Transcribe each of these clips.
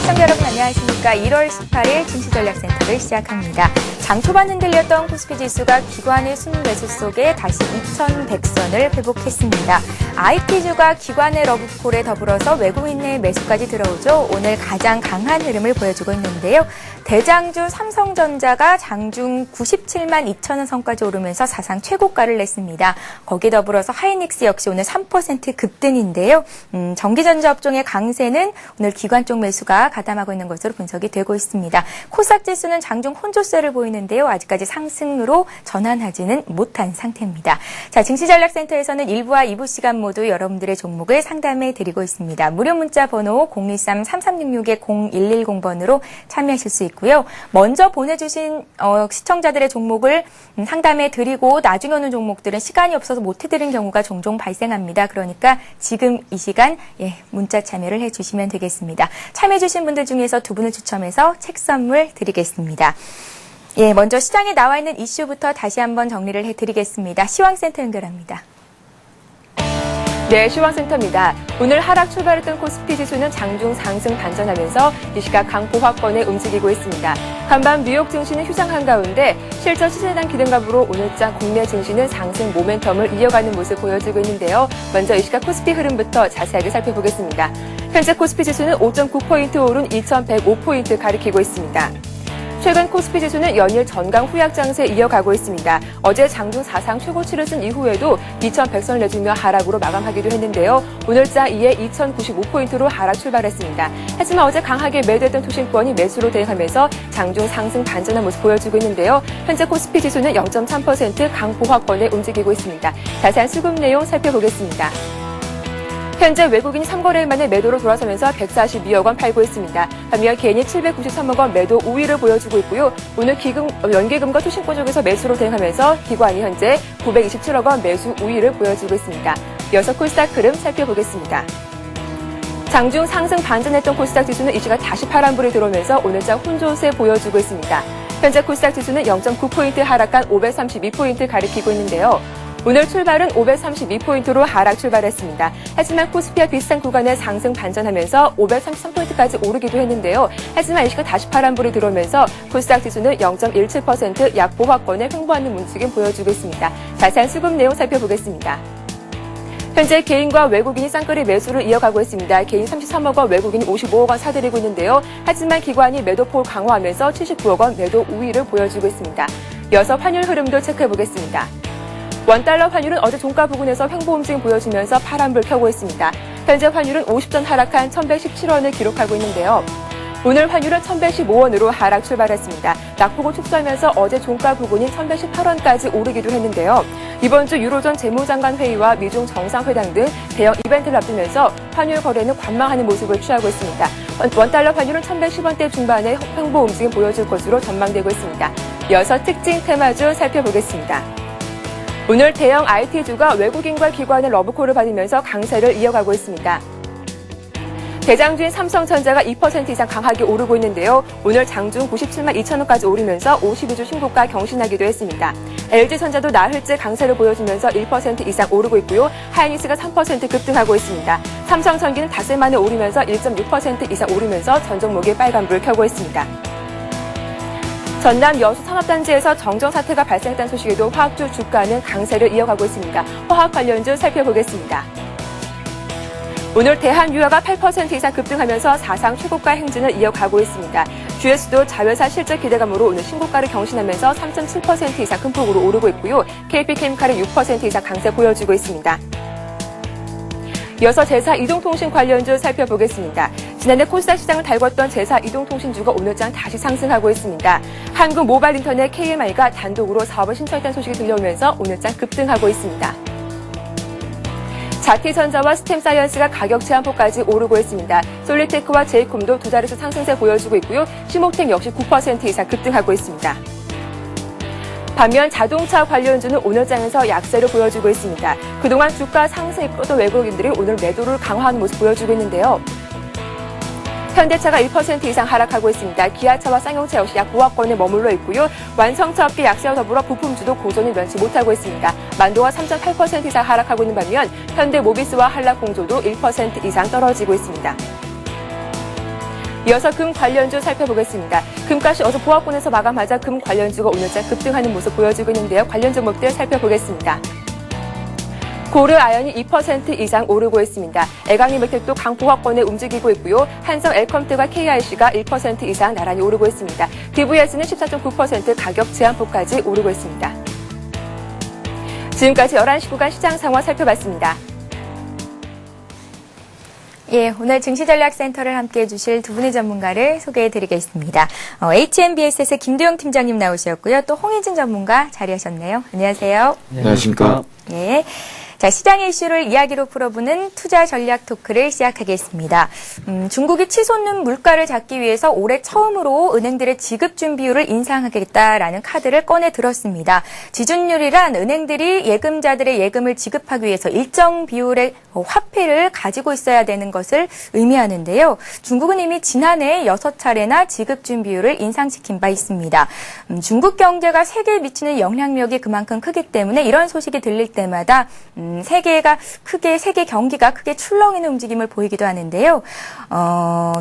시청자 여러분 안녕하십니까. 1월 18일 증시전략센터를 시작합니다. 장 초반 흔들렸던 코스피 지수가 기관의 순매수 속에 다시 2100선을 회복했습니다. IT주가 기관의 러브콜에 더불어서 외국인의 매수까지 들어오죠. 오늘 가장 강한 흐름을 보여주고 있는데요. 대장주 삼성전자가 장중 97만 2천원 선까지 오르면서 사상 최고가를 냈습니다. 거기에 더불어서 하이닉스 역시 오늘 3% 급등인데요. 전기전자 업종의 강세는 오늘 기관 쪽 매수가 가담하고 있는 것으로 분석이 되고 있습니다. 코스닥 지수는 장중 혼조세를 보이는데요. 아직까지 상승으로 전환하지는 못한 상태입니다. 자, 증시전략센터에서는 1부와 2부 시간 모두 여러분들의 종목을 상담해 드리고 있습니다. 무료 문자 번호 013-3366-0110번으로 참여하실 수 있고요. 먼저 보내주신 시청자들의 종목을 상담해 드리고 나중에 오는 종목들은 시간이 없어서 못 해드린 경우가 종종 발생합니다. 그러니까 지금 이 시간 문자 참여를 해주시면 되겠습니다. 참여해주신 분들 중에서 두 분을 추첨해서 책 선물 드리겠습니다. 먼저 시장에 나와 있는 이슈부터 다시 한번 정리를 해드리겠습니다. 시황센터 연결합니다. 네, 시황센터입니다. 오늘 하락 출발했던 코스피 지수는 장중 상승 반전하면서 이 시각 강보 확건에 움직이고 있습니다. 간밤 뉴욕 증시는 휴장한 가운데 실전 시세단 기대감으로 오늘장 국내 증시는 상승 모멘텀을 이어가는 모습 보여주고 있는데요. 먼저 이 시각 코스피 흐름부터 자세하게 살펴보겠습니다. 현재 코스피 지수는 5.9포인트 오른 2105포인트 가리키고 있습니다. 최근 코스피 지수는 연일 전강 후약 장세 이어가고 있습니다. 어제 장중 사상 최고치를 쓴 이후에도 2100선 내주며 하락으로 마감하기도 했는데요. 오늘자 이에 2095포인트로 하락 출발했습니다. 하지만 어제 강하게 매도했던 투신권이 매수로 대응하면서 장중 상승 반전한 모습 보여주고 있는데요. 현재 코스피 지수는 0.3% 강보 확건에 움직이고 있습니다. 자세한 수급 내용 살펴보겠습니다. 현재 외국인이 3거래일 만에 매도로 돌아서면서 142억 원 팔고 있습니다. 반면 개인이 793억 원 매도 우위를 보여주고 있고요. 오늘 연기금과 투신권 쪽에서 매수로 대응하면서 기관이 현재 927억 원 매수 우위를 보여주고 있습니다. 이어서 코스닥 흐름 살펴보겠습니다. 장중 상승 반전했던 코스닥 지수는 이 시각 다시 파란불이 들어오면서 오늘장 혼조세 보여주고 있습니다. 현재 코스닥 지수는 0.9포인트 하락한 532포인트 가리키고 있는데요. 오늘 출발은 532포인트로 하락 출발했습니다. 하지만 코스피와 비슷한 구간에 상승 반전하면서 533포인트까지 오르기도 했는데요. 하지만 이 시각 다시 파란불이 들어오면서 코스닥 지수는 0.17% 약보 확건에 횡보하는 움직임 보여주고 있습니다. 자세한 수급 내용 살펴보겠습니다. 현재 개인과 외국인이 쌍끌이 매수를 이어가고 있습니다. 개인 33억 원, 외국인이 55억 원 사들이고 있는데요. 하지만 기관이 매도폭을 강화하면서 79억 원 매도 우위를 보여주고 있습니다. 이어서 환율 흐름도 체크해보겠습니다. 원달러 환율은 어제 종가 부근에서 횡보 움직임 보여주면서 파란불 켜고 있습니다. 현재 환율은 50전 하락한 1117원을 기록하고 있는데요. 오늘 환율은 1115원으로 하락 출발했습니다. 낙폭을 축소하면서 어제 종가 부근인 1118원까지 오르기도 했는데요. 이번 주 유로존 재무장관 회의와 미중 정상회담 등 대형 이벤트를 앞두면서 환율 거래는 관망하는 모습을 취하고 있습니다. 원달러 환율은 1110원대 중반에 횡보 움직임 보여줄 것으로 전망되고 있습니다. 이어서 특징 테마주 살펴보겠습니다. 오늘 대형 IT주가 외국인과 기관의 러브콜을 받으면서 강세를 이어가고 있습니다. 대장주인 삼성전자가 2% 이상 강하게 오르고 있는데요. 오늘 장중 97만 2천원까지 오르면서 52주 신고가 경신하기도 했습니다. LG전자도 나흘째 강세를 보여주면서 1% 이상 오르고 있고요. 하이닉스가 3% 급등하고 있습니다. 삼성전기는 닷새 만에 오르면서 1.6% 이상 오르면서 전 종목에 빨간불을 켜고 있습니다. 전남 여수 산업단지에서 정전 사태가 발생했다는 소식에도 화학주 주가는 강세를 이어가고 있습니다. 화학 관련주 살펴보겠습니다. 오늘 대한유화가 8% 이상 급등하면서 사상 최고가 행진을 이어가고 있습니다. GS도 자회사 실적 기대감으로 오늘 신고가를 경신하면서 3.7% 이상 큰 폭으로 오르고 있고요. KP케미칼은 6% 이상 강세 보여주고 있습니다. 이어서 제사 이동통신 관련주 살펴보겠습니다. 지난해 코스닥 시장을 달궜던 제사 이동통신주가 오늘장 다시 상승하고 있습니다. 한국모바일인터넷 KMI가 단독으로 사업을 신청했다는 소식이 들려오면서 오늘장 급등하고 있습니다. 자티전자와 스템사이언스가 가격 제한폭까지 오르고 있습니다. 솔리테크와 제이콤도 두 자릿수 상승세 보여주고 있고요. 시모텍 역시 9% 이상 급등하고 있습니다. 반면 자동차 관련주는 오늘장에서 약세를 보여주고 있습니다. 그동안 주가 상승에 이끌었던 외국인들이 오늘 매도를 강화하는 모습 보여주고 있는데요. 현대차가 1% 이상 하락하고 있습니다. 기아차와 쌍용차 역시 약 보합권에 머물러 있고요. 완성차 업계 약세와 더불어 부품주도 고전을 면치 못하고 있습니다. 만도가 3.8% 이상 하락하고 있는 반면 현대모비스와 한라공조도 1% 이상 떨어지고 있습니다. 이어서 금 관련주 살펴보겠습니다. 금값이 어서 보합권에서 마감하자 금 관련주가 오늘자 급등하는 모습 보여주고 있는데요. 관련 종목들 살펴보겠습니다. 고르 아연이 2% 이상 오르고 있습니다. 애강리 메텍도 강보합권에 움직이고 있고요. 한성 엘컴트가 KIC가 1% 이상 나란히 오르고 있습니다. DVS는 14.9% 가격 제한폭까지 오르고 있습니다. 지금까지 11시 구간 시장 상황 살펴봤습니다. 예, 오늘 증시전략센터를 함께해 주실 두 분의 전문가를 소개해 드리겠습니다. HNBS에서 김두영 팀장님 나오셨고요. 또 홍희진 전문가 자리하셨네요. 안녕하세요. 안녕하십니까. 예. 자, 시장의 이슈를 이야기로 풀어보는 투자 전략 토크를 시작하겠습니다. 중국이 치솟는 물가를 잡기 위해서 올해 처음으로 은행들의 지급 준비율을 인상하겠다라는 카드를 꺼내 들었습니다. 지준율이란 은행들이 예금자들의 예금을 지급하기 위해서 일정 비율의 화폐를 가지고 있어야 되는 것을 의미하는데요. 중국은 이미 지난해 6차례나 지급 준비율을 인상시킨 바 있습니다. 중국 경제가 세계에 미치는 영향력이 그만큼 크기 때문에 이런 소식이 들릴 때마다 세계 경기가 크게 출렁이는 움직임을 보이기도 하는데요.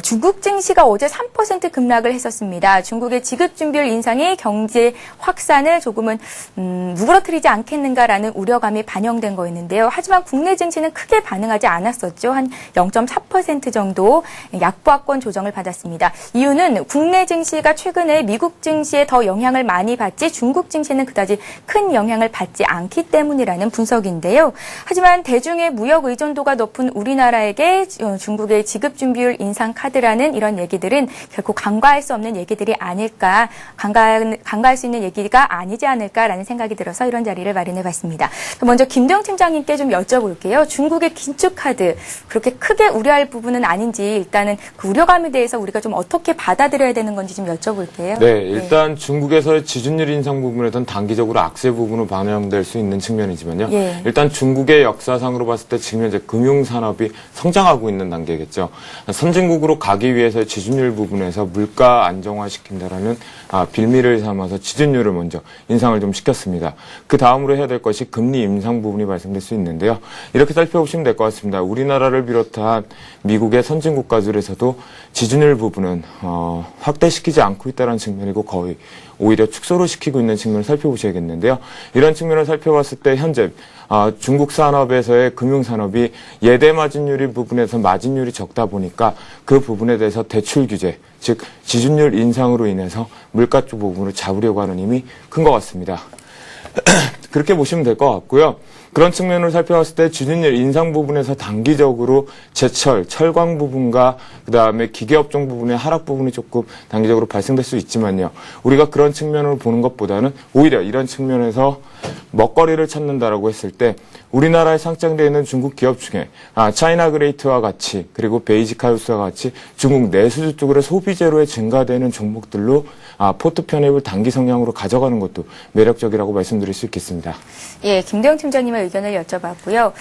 중국 증시가 어제 3% 급락을 했었습니다. 중국의 지급 준비율 인상이 경제 확산을 조금은 누그러뜨리지 않겠는가라는 우려감이 반영된 거였는데요. 하지만 국내 증시는 크게 반응하지 않았었죠. 한 0.4% 정도 약보합권 조정을 받았습니다. 이유는 국내 증시가 최근에 미국 증시에 더 영향을 많이 받지 중국 증시는 그다지 큰 영향을 받지 않기 때문이라는 분석인데요. 하지만 대중의 무역 의존도가 높은 우리나라에게 중국의 지급 준비율 인상 카드라는 이런 얘기들은 결코 간과할 수 없는 얘기들이 아닐까, 간과할 수 있는 얘기가 아니지 않을까라는 생각이 들어서 이런 자리를 마련해봤습니다. 먼저 김두영 팀장님께 좀 여쭤볼게요. 중국의 긴축 카드 그렇게 크게 우려할 부분은 아닌지 일단은 그 우려감에 대해서 우리가 좀 어떻게 받아들여야 되는 건지 좀 여쭤볼게요. 네, 일단 중국에서의 지준율 인상 부분에선 단기적으로 악재 부분으로 반영될 수 있는 측면이지만요. 예. 일단 중국의 역사상으로 봤을 때 지금 현재 금융산업이 성장하고 있는 단계겠죠. 선진국으로 가기 위해서 지준율 부분에서 물가 안정화시킨다라는 빌미를 삼아서 지준율을 먼저 인상을 좀 시켰습니다. 그 다음으로 해야 될 것이 금리 인상 부분이 발생될 수 있는데요. 이렇게 살펴보시면 될 것 같습니다. 우리나라를 비롯한 미국의 선진국가들에서도 지준율 부분은 확대시키지 않고 있다는 측면이고 거의 오히려 축소를 시키고 있는 측면을 살펴보셔야겠는데요. 이런 측면을 살펴봤을 때 현재 중국 산업에서의 금융산업이 예대 마진율이 부분에서 마진율이 적다 보니까 그 부분에 대해서 대출 규제, 즉 지준율 인상으로 인해서 물가 쪽 부분을 잡으려고 하는 힘이 큰 것 같습니다. 그렇게 보시면 될 것 같고요. 그런 측면을 살펴봤을 때 지준율 인상 부분에서 단기적으로 제철, 철강 부분과 그다음에 기계업종 부분의 하락 부분이 조금 단기적으로 발생될 수 있지만요. 우리가 그런 측면으로 보는 것보다는 오히려 이런 측면에서 먹거리를 찾는다라고 했을 때 우리나라에 상장되어 있는 중국 기업 중에 차이나 그레이트와 같이 그리고 베이직 하우스와 같이 중국 내수주 쪽으로 소비재로에 증가되는 종목들로 포트 편입을 단기 성향으로 가져가는 것도 매력적이라고 말씀드릴 수 있겠습니다. 예, 김두영 팀장님의 의견을 여쭤봤고요.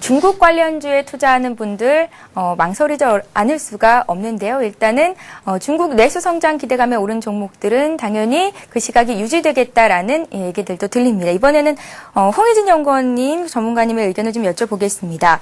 중국 관련주에 투자하는 분들 망설이지 않을 수가 없는데요. 일단은 중국 내수 성장 기대감에 오른 종목들은 당연히 그 시각이 유지되겠다라는 얘기들도 들립니다. 이번에는 홍희진 연구원님 전문가님의 의견을 좀 여쭤보겠습니다.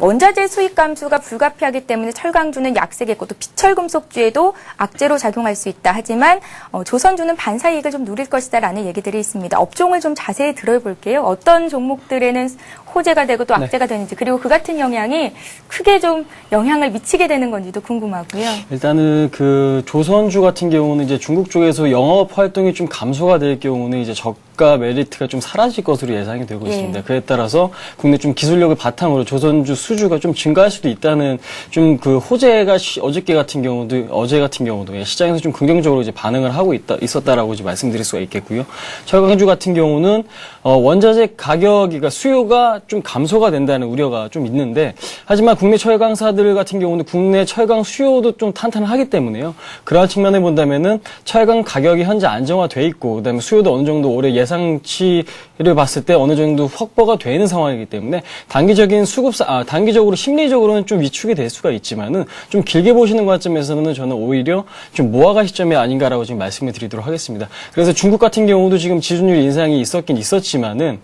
원자재 수입 감소가 불가피하기 때문에 철강주는 약세겠고 또 비철금속주에도 악재로 작용할 수 있다. 하지만 조선주는 반사이익을 좀 누릴 것이다라는 얘기들이 있습니다. 업종을 좀 자세히 들어볼게요. 어떤 종목들에는 호재가 되고 또 악재가 되는지 그리고 그 같은 영향이 크게 좀 영향을 미치게 되는 건지도 궁금하고요. 일단은 그 조선주 같은 경우는 이제 중국 쪽에서 영업 활동이 좀 감소가 될 경우는 이제 저가 메리트가 좀 사라질 것으로 예상이 되고 있습니다. 그에 따라서 국내 좀 기술력을 바탕으로 조선주 수주가 좀 증가할 수도 있다는 좀 그 호재가 어제 같은 경우도 시장에서 좀 긍정적으로 이제 반응을 하고 있었다라고 이제 말씀드릴 수가 있겠고요. 철강주 같은 경우는 원자재 가격이 그러니까 수요가 좀 감소가 된다는 우려가 좀 있는데 하지만 국내 철강사들 같은 경우는 국내 철강 수요도 좀 탄탄하기 때문에요. 그러한 측면에 본다면은 철강 가격이 현재 안정화돼 있고 그다음에 수요도 어느 정도 올해 예상치를 봤을 때 어느 정도 확보가 되는 상황이기 때문에 단기적으로 심리적으로는 좀 위축이 될 수가 있지만은 좀 길게 보시는 관점에서는 저는 오히려 좀 모아가 시점이 아닌가라고 지금 말씀을 드리도록 하겠습니다. 그래서 중국 같은 경우도 지금 지준율 인상이 있었긴 있었지만은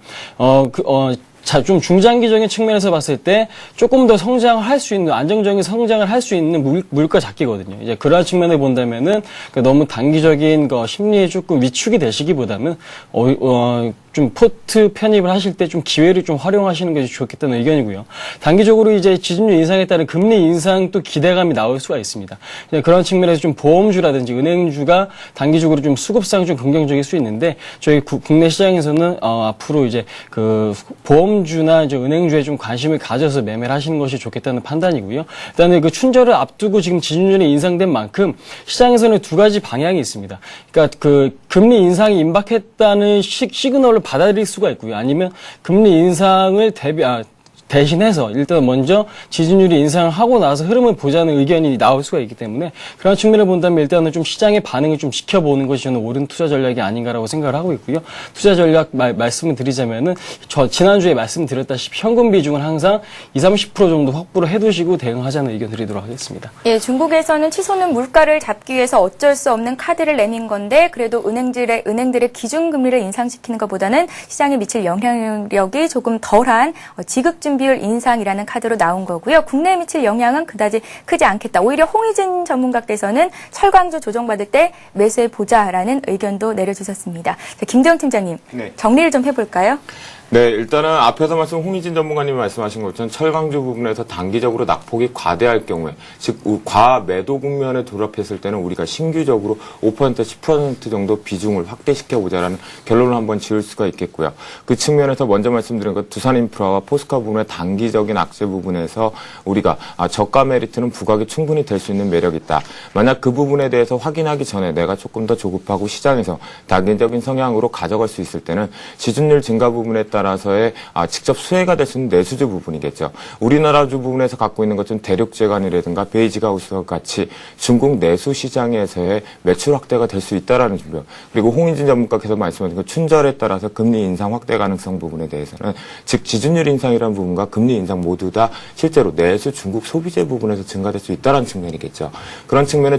좀 중장기적인 측면에서 봤을 때 조금 더 성장을 할 수 있는, 안정적인 성장을 할 수 있는 물가 잡기거든요. 이제 그러한 측면을 본다면은 너무 단기적인 심리에 조금 위축이 되시기보다는 좀 포트 편입을 하실 때 좀 기회를 좀 활용하시는 것이 좋겠다는 의견이고요. 단기적으로 이제 지준율 인상에 따른 금리 인상 또 기대감이 나올 수가 있습니다. 그런 측면에서 좀 보험주라든지 은행주가 단기적으로 좀 수급상 좀 긍정적일 수 있는데 저희 국내 시장에서는 앞으로 이제 그 보험주나 이제 은행주에 좀 관심을 가져서 매매를 하시는 것이 좋겠다는 판단이고요. 일단은 그 춘절을 앞두고 지금 지준율이 인상된 만큼 시장에서는 두 가지 방향이 있습니다. 그러니까 그 금리 인상이 임박했다는 시그널을 받아들일 수가 있고요. 아니면 금리 인상을 대신해서 일단 먼저 지준율이 인상을 하고 나서 흐름을 보자는 의견이 나올 수가 있기 때문에 그런 측면을 본다면 일단은 좀 시장의 반응을 좀 지켜보는 것이 저는 옳은 투자 전략이 아닌가라고 생각을 하고 있고요. 투자 전략 말씀을 드리자면은 지난주에 말씀드렸다시피 현금 비중은 항상 20-30% 정도 확보를 해두시고 대응하자는 의견 드리도록 하겠습니다. 예, 중국에서는 치솟는 물가를 잡기 위해서 어쩔 수 없는 카드를 내민 건데 그래도 은행들의 기준금리를 인상시키는 것보다는 시장에 미칠 영향력이 조금 덜한 지급준비율 인상이라는 카드로 나온 거고요. 국내에 미칠 영향은 그다지 크지 않겠다. 오히려 홍의진 전문가께서는 철강주 조정받을 때 매수해보자라는 의견도 내려주셨습니다. 자, 김대영 팀장님, 네. 정리를 좀 해볼까요? 네, 일단은 앞에서 말씀 홍희진 전문가님이 말씀하신 것처럼 철강주 부분에서 단기적으로 낙폭이 과대할 경우에, 즉 과매도 국면에 돌입했을 때는 우리가 신규적으로 5%, 10% 정도 비중을 확대시켜보자라는 결론을 한번 지을 수가 있겠고요. 그 측면에서 먼저 말씀드린 것 두산인프라와 포스카 부분의 단기적인 악재 부분에서 우리가 저가 메리트는 부각이 충분히 될 수 있는 매력이 있다. 만약 그 부분에 대해서 확인하기 전에 내가 조금 더 조급하고 시장에서 단기적인 성향으로 가져갈 수 있을 때는 지준율 증가 부분에 따라서의 직접 수혜가 될 수 있는 내수주 부분이겠죠. 우리나라주 부분에서 갖고 있는 것은 대륙재간이라든가 베이지가우스와 같이 중국 내수 시장에서의 매출 확대가 될 수 있다라는 점이요. 그리고 홍인진 전문가께서 말씀하신 것 춘절에 따라서 금리 인상 확대 가능성 부분에 대해서는 즉 지준율 인상이라는 부분과 금리 인상 모두 다 실제로 내수 중국 소비재 부분에서 증가될 수 있다는 측면이겠죠. 그런 측면에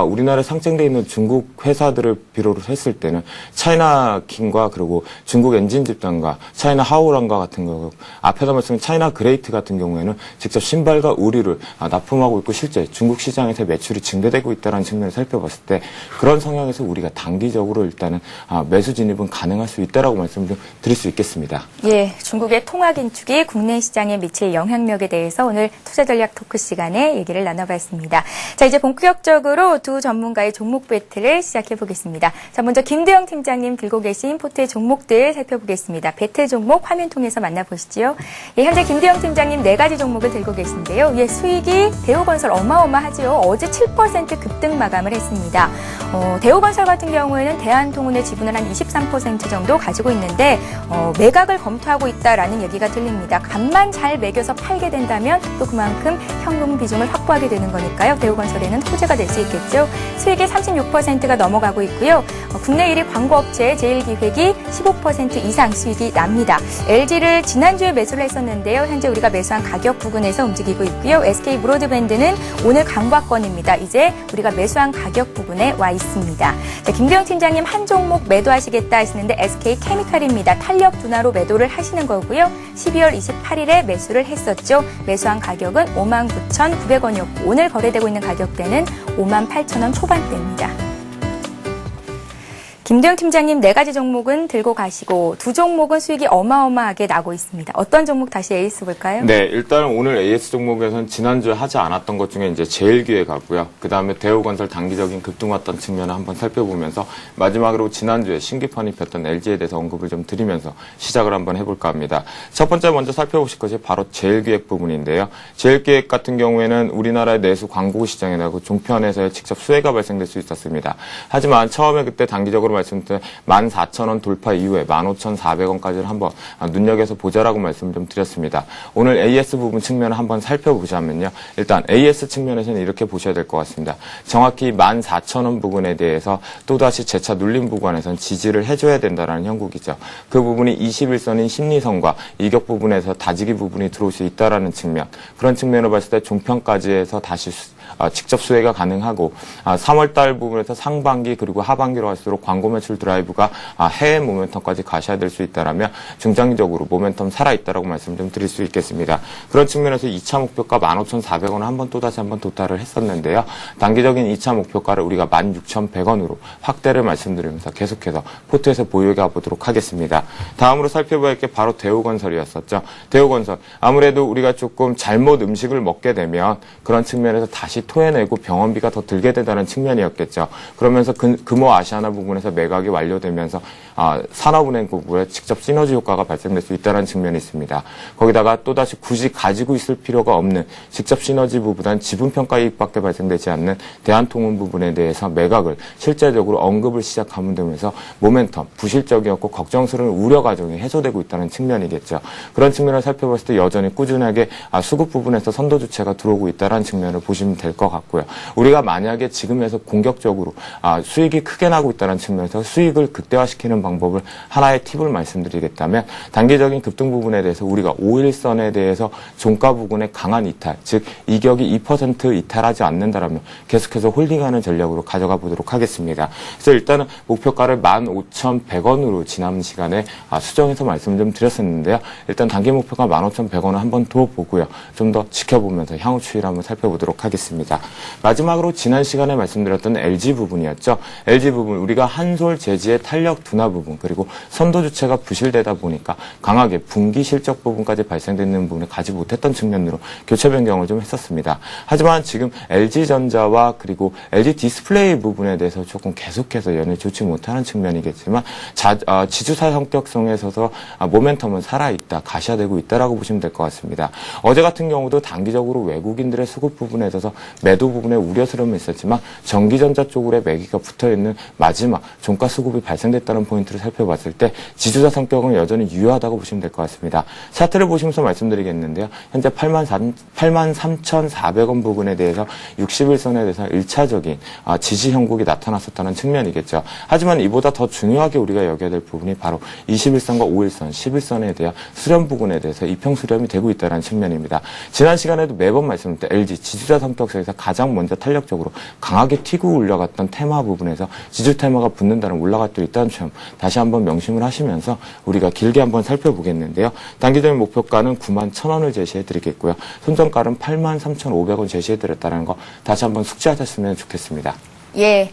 우리나라에 상장되어 있는 중국 회사들을 비롯을 했을 때는 차이나킹과 그리고 중국 엔진 집단과 차이나 하오랑과 같은 경우 앞에서 말씀드린 차이나 그레이트 같은 경우에는 직접 신발과 의류를 납품하고 있고 실제 중국 시장에서 매출이 증대되고 있다는 측면을 살펴봤을 때 그런 성향에서 우리가 단기적으로 일단은 매수 진입은 가능할 수 있다라고 말씀을 드릴 수 있겠습니다. 예, 중국의 통화 긴축이 국내 시장에 미칠 영향력에 대해서 오늘 투자 전략 토크 시간에 얘기를 나눠봤습니다. 자, 이제 본격적으로 두 전문가의 종목 배틀을 시작해 보겠습니다. 자, 먼저 김대영 팀장님 들고 계신 포트의 종목들 살펴보겠습니다. 배틀 종목 화면 통해서 만나보시죠. 예, 현재 김대영 팀장님 4가지 종목을 들고 계신데요. 예, 수익이 대우건설 어마어마하죠. 어제 7% 급등 마감을 했습니다. 대우건설 같은 경우에는 대한통운의 지분을 한 23% 정도 가지고 있는데 매각을 검토하고 있다라는 얘기가 들립니다. 값만 잘 매겨서 팔게 된다면 또 그만큼 현금 비중을 확보하게 되는 거니까요. 대우건설에는 호재가 될 수 있겠죠. 수익이 36%가 넘어가고 있고요. 국내 1위 광고업체 제일기획이 15% 이상 수익이 납니다. LG를 지난주에 매수를 했었는데요. 현재 우리가 매수한 가격 부근에서 움직이고 있고요. SK 브로드밴드는 오늘 강박권입니다. 이제 우리가 매수한 가격 부분에 와 있습니다. 자, 김대영 팀장님 한 종목 매도하시겠다 하시는데 SK 케미칼입니다. 탄력 둔화로 매도를 하시는 거고요. 12월 28일에 매수를 했었죠. 매수한 가격은 59,900원이었고 오늘 거래되고 있는 가격대는 58,000원 초반대입니다. 김대영 팀장님 4가지 종목은 들고 가시고 두 종목은 수익이 어마어마하게 나고 있습니다. 어떤 종목 다시 에이스 볼까요? 네, 일단 오늘 AS 종목에서는 지난주에 하지 않았던 것 중에 이제 제일기획하고요. 그 다음에 대우건설 단기적인 급등 왔던 측면을 한번 살펴보면서 마지막으로 지난주에 신규 편입했던 LG에 대해서 언급을 좀 드리면서 시작을 한번 해볼까 합니다. 첫 번째 먼저 살펴보실 것이 바로 제일기획 부분인데요. 제일기획 같은 경우에는 우리나라의 내수 광고 시장에 나고 종편에서의 직접 수혜가 발생될 수 있었습니다. 하지만 처음에 그때 단기적으로 말씀드린 14,000원 돌파 이후에 15,400원까지를 한번 눈여겨서 보자라고 말씀을 좀 드렸습니다. 오늘 AS 부분 측면을 한번 살펴보자면요. 일단 AS 측면에서는 이렇게 보셔야 될 것 같습니다. 정확히 14,000원 부분에 대해서 또다시 재차 눌림 부분에서는 지지를 해줘야 된다는 형국이죠. 그 부분이 21선인 심리선과 이격 부분에서 다지기 부분이 들어올 수 있다는 측면. 그런 측면으로 봤을 때 종편까지 해서 다시 직접 수혜가 가능하고 3월달 부분에서 상반기 그리고 하반기로 갈수록 광고 매출 드라이브가 해외 모멘텀까지 가셔야 될 수 있다라면 중장기적으로 모멘텀 살아있다라고 말씀 좀 드릴 수 있겠습니다. 그런 측면에서 2차 목표가 15,400원을 한번 또다시 한번 도달을 했었는데요. 단기적인 2차 목표가를 우리가 16,100원으로 확대를 말씀드리면서 계속해서 포트에서 보유해 가보도록 하겠습니다. 다음으로 살펴봐야 할 게 바로 대우건설이었었죠. 대우건설. 아무래도 우리가 조금 잘못 음식을 먹게 되면 그런 측면에서 다시 토해내고 병원비가 더 들게 된다는 측면이었겠죠. 그러면서 금호 아시아나 부분에서 매각이 완료되면서 산업은행 부분에 직접 시너지 효과가 발생될 수 있다는 측면이 있습니다. 거기다가 또다시 굳이 가지고 있을 필요가 없는 직접 시너지 부분은 지분평가 이익밖에 발생되지 않는 대한통운 부분에 대해서 매각을 실제적으로 언급을 시작하면 되면서 모멘텀, 부실적이었고 걱정스러운 우려 가정이 해소되고 있다는 측면이겠죠. 그런 측면을 살펴봤을 때 여전히 꾸준하게 수급 부분에서 선도 주체가 들어오고 있다는 측면을 보시면 될 것 같고요. 우리가 만약에 지금에서 공격적으로 수익이 크게 나고 있다는 측면에서 수익을 극대화시키는 방법을 하나의 팁을 말씀드리겠다면 단기적인 급등 부분에 대해서 우리가 5일선에 대해서 종가 부분의 강한 이탈, 즉 이격이 2% 이탈하지 않는다라면 계속해서 홀딩하는 전략으로 가져가 보도록 하겠습니다. 그래서 일단은 목표가를 15,100원으로 지난 시간에 수정해서 말씀 좀 드렸었는데요. 일단 단기 목표가 15,100원을 한번 더 보고요. 좀 더 지켜보면서 향후 추이를 한번 살펴보도록 하겠습니다. 마지막으로 지난 시간에 말씀드렸던 LG 부분이었죠. LG 부분 우리가 한솔 재지의 탄력 둔화 부분 그리고 선도 주체가 부실되다 보니까 강하게 분기 실적 부분까지 발생되는 부분을 가지 못했던 측면으로 교체 변경을 좀 했었습니다. 하지만 지금 LG전자와 그리고 LG 디스플레이 부분에 대해서 조금 계속해서 연일 좋지 못하는 측면이겠지만 지주사 성격성에 있어서 모멘텀은 살아있다, 가시화되고 있다라고 보시면 될 것 같습니다. 어제 같은 경우도 단기적으로 외국인들의 수급 부분에 있어서 매도 부분에 우려스러움이 있었지만 전기전자 쪽으로 매기가 붙어있는 마지막 종가 수급이 발생됐다는 포인트를 살펴봤을 때 지주사 성격은 여전히 유효하다고 보시면 될 것 같습니다. 차트를 보시면서 말씀드리겠는데요. 현재 83,400원 부분에 대해서 61선에 대해서 1차적인 지지 형국이 나타났었다는 측면이겠죠. 하지만 이보다 더 중요하게 우리가 여겨야 될 부분이 바로 21선과 5일선, 11선에 대한 수렴 부분에 대해서 이평 수렴이 되고 있다는 측면입니다. 지난 시간에도 매번 말씀드릴 때 LG 지주사 성격에서 가장 먼저 탄력적으로 강하게 튀고 올라갔던 테마 부분에서 지주 테마가 붙는다는 올라갈 수 있다는 점 다시 한번 명심을 하시면서 우리가 길게 한번 살펴보겠는데요. 단기적인 목표가는 91,000원을 제시해 드리겠고요. 손절가는 83,500원 제시해 드렸다는 거 다시 한번 숙지하셨으면 좋겠습니다. 예.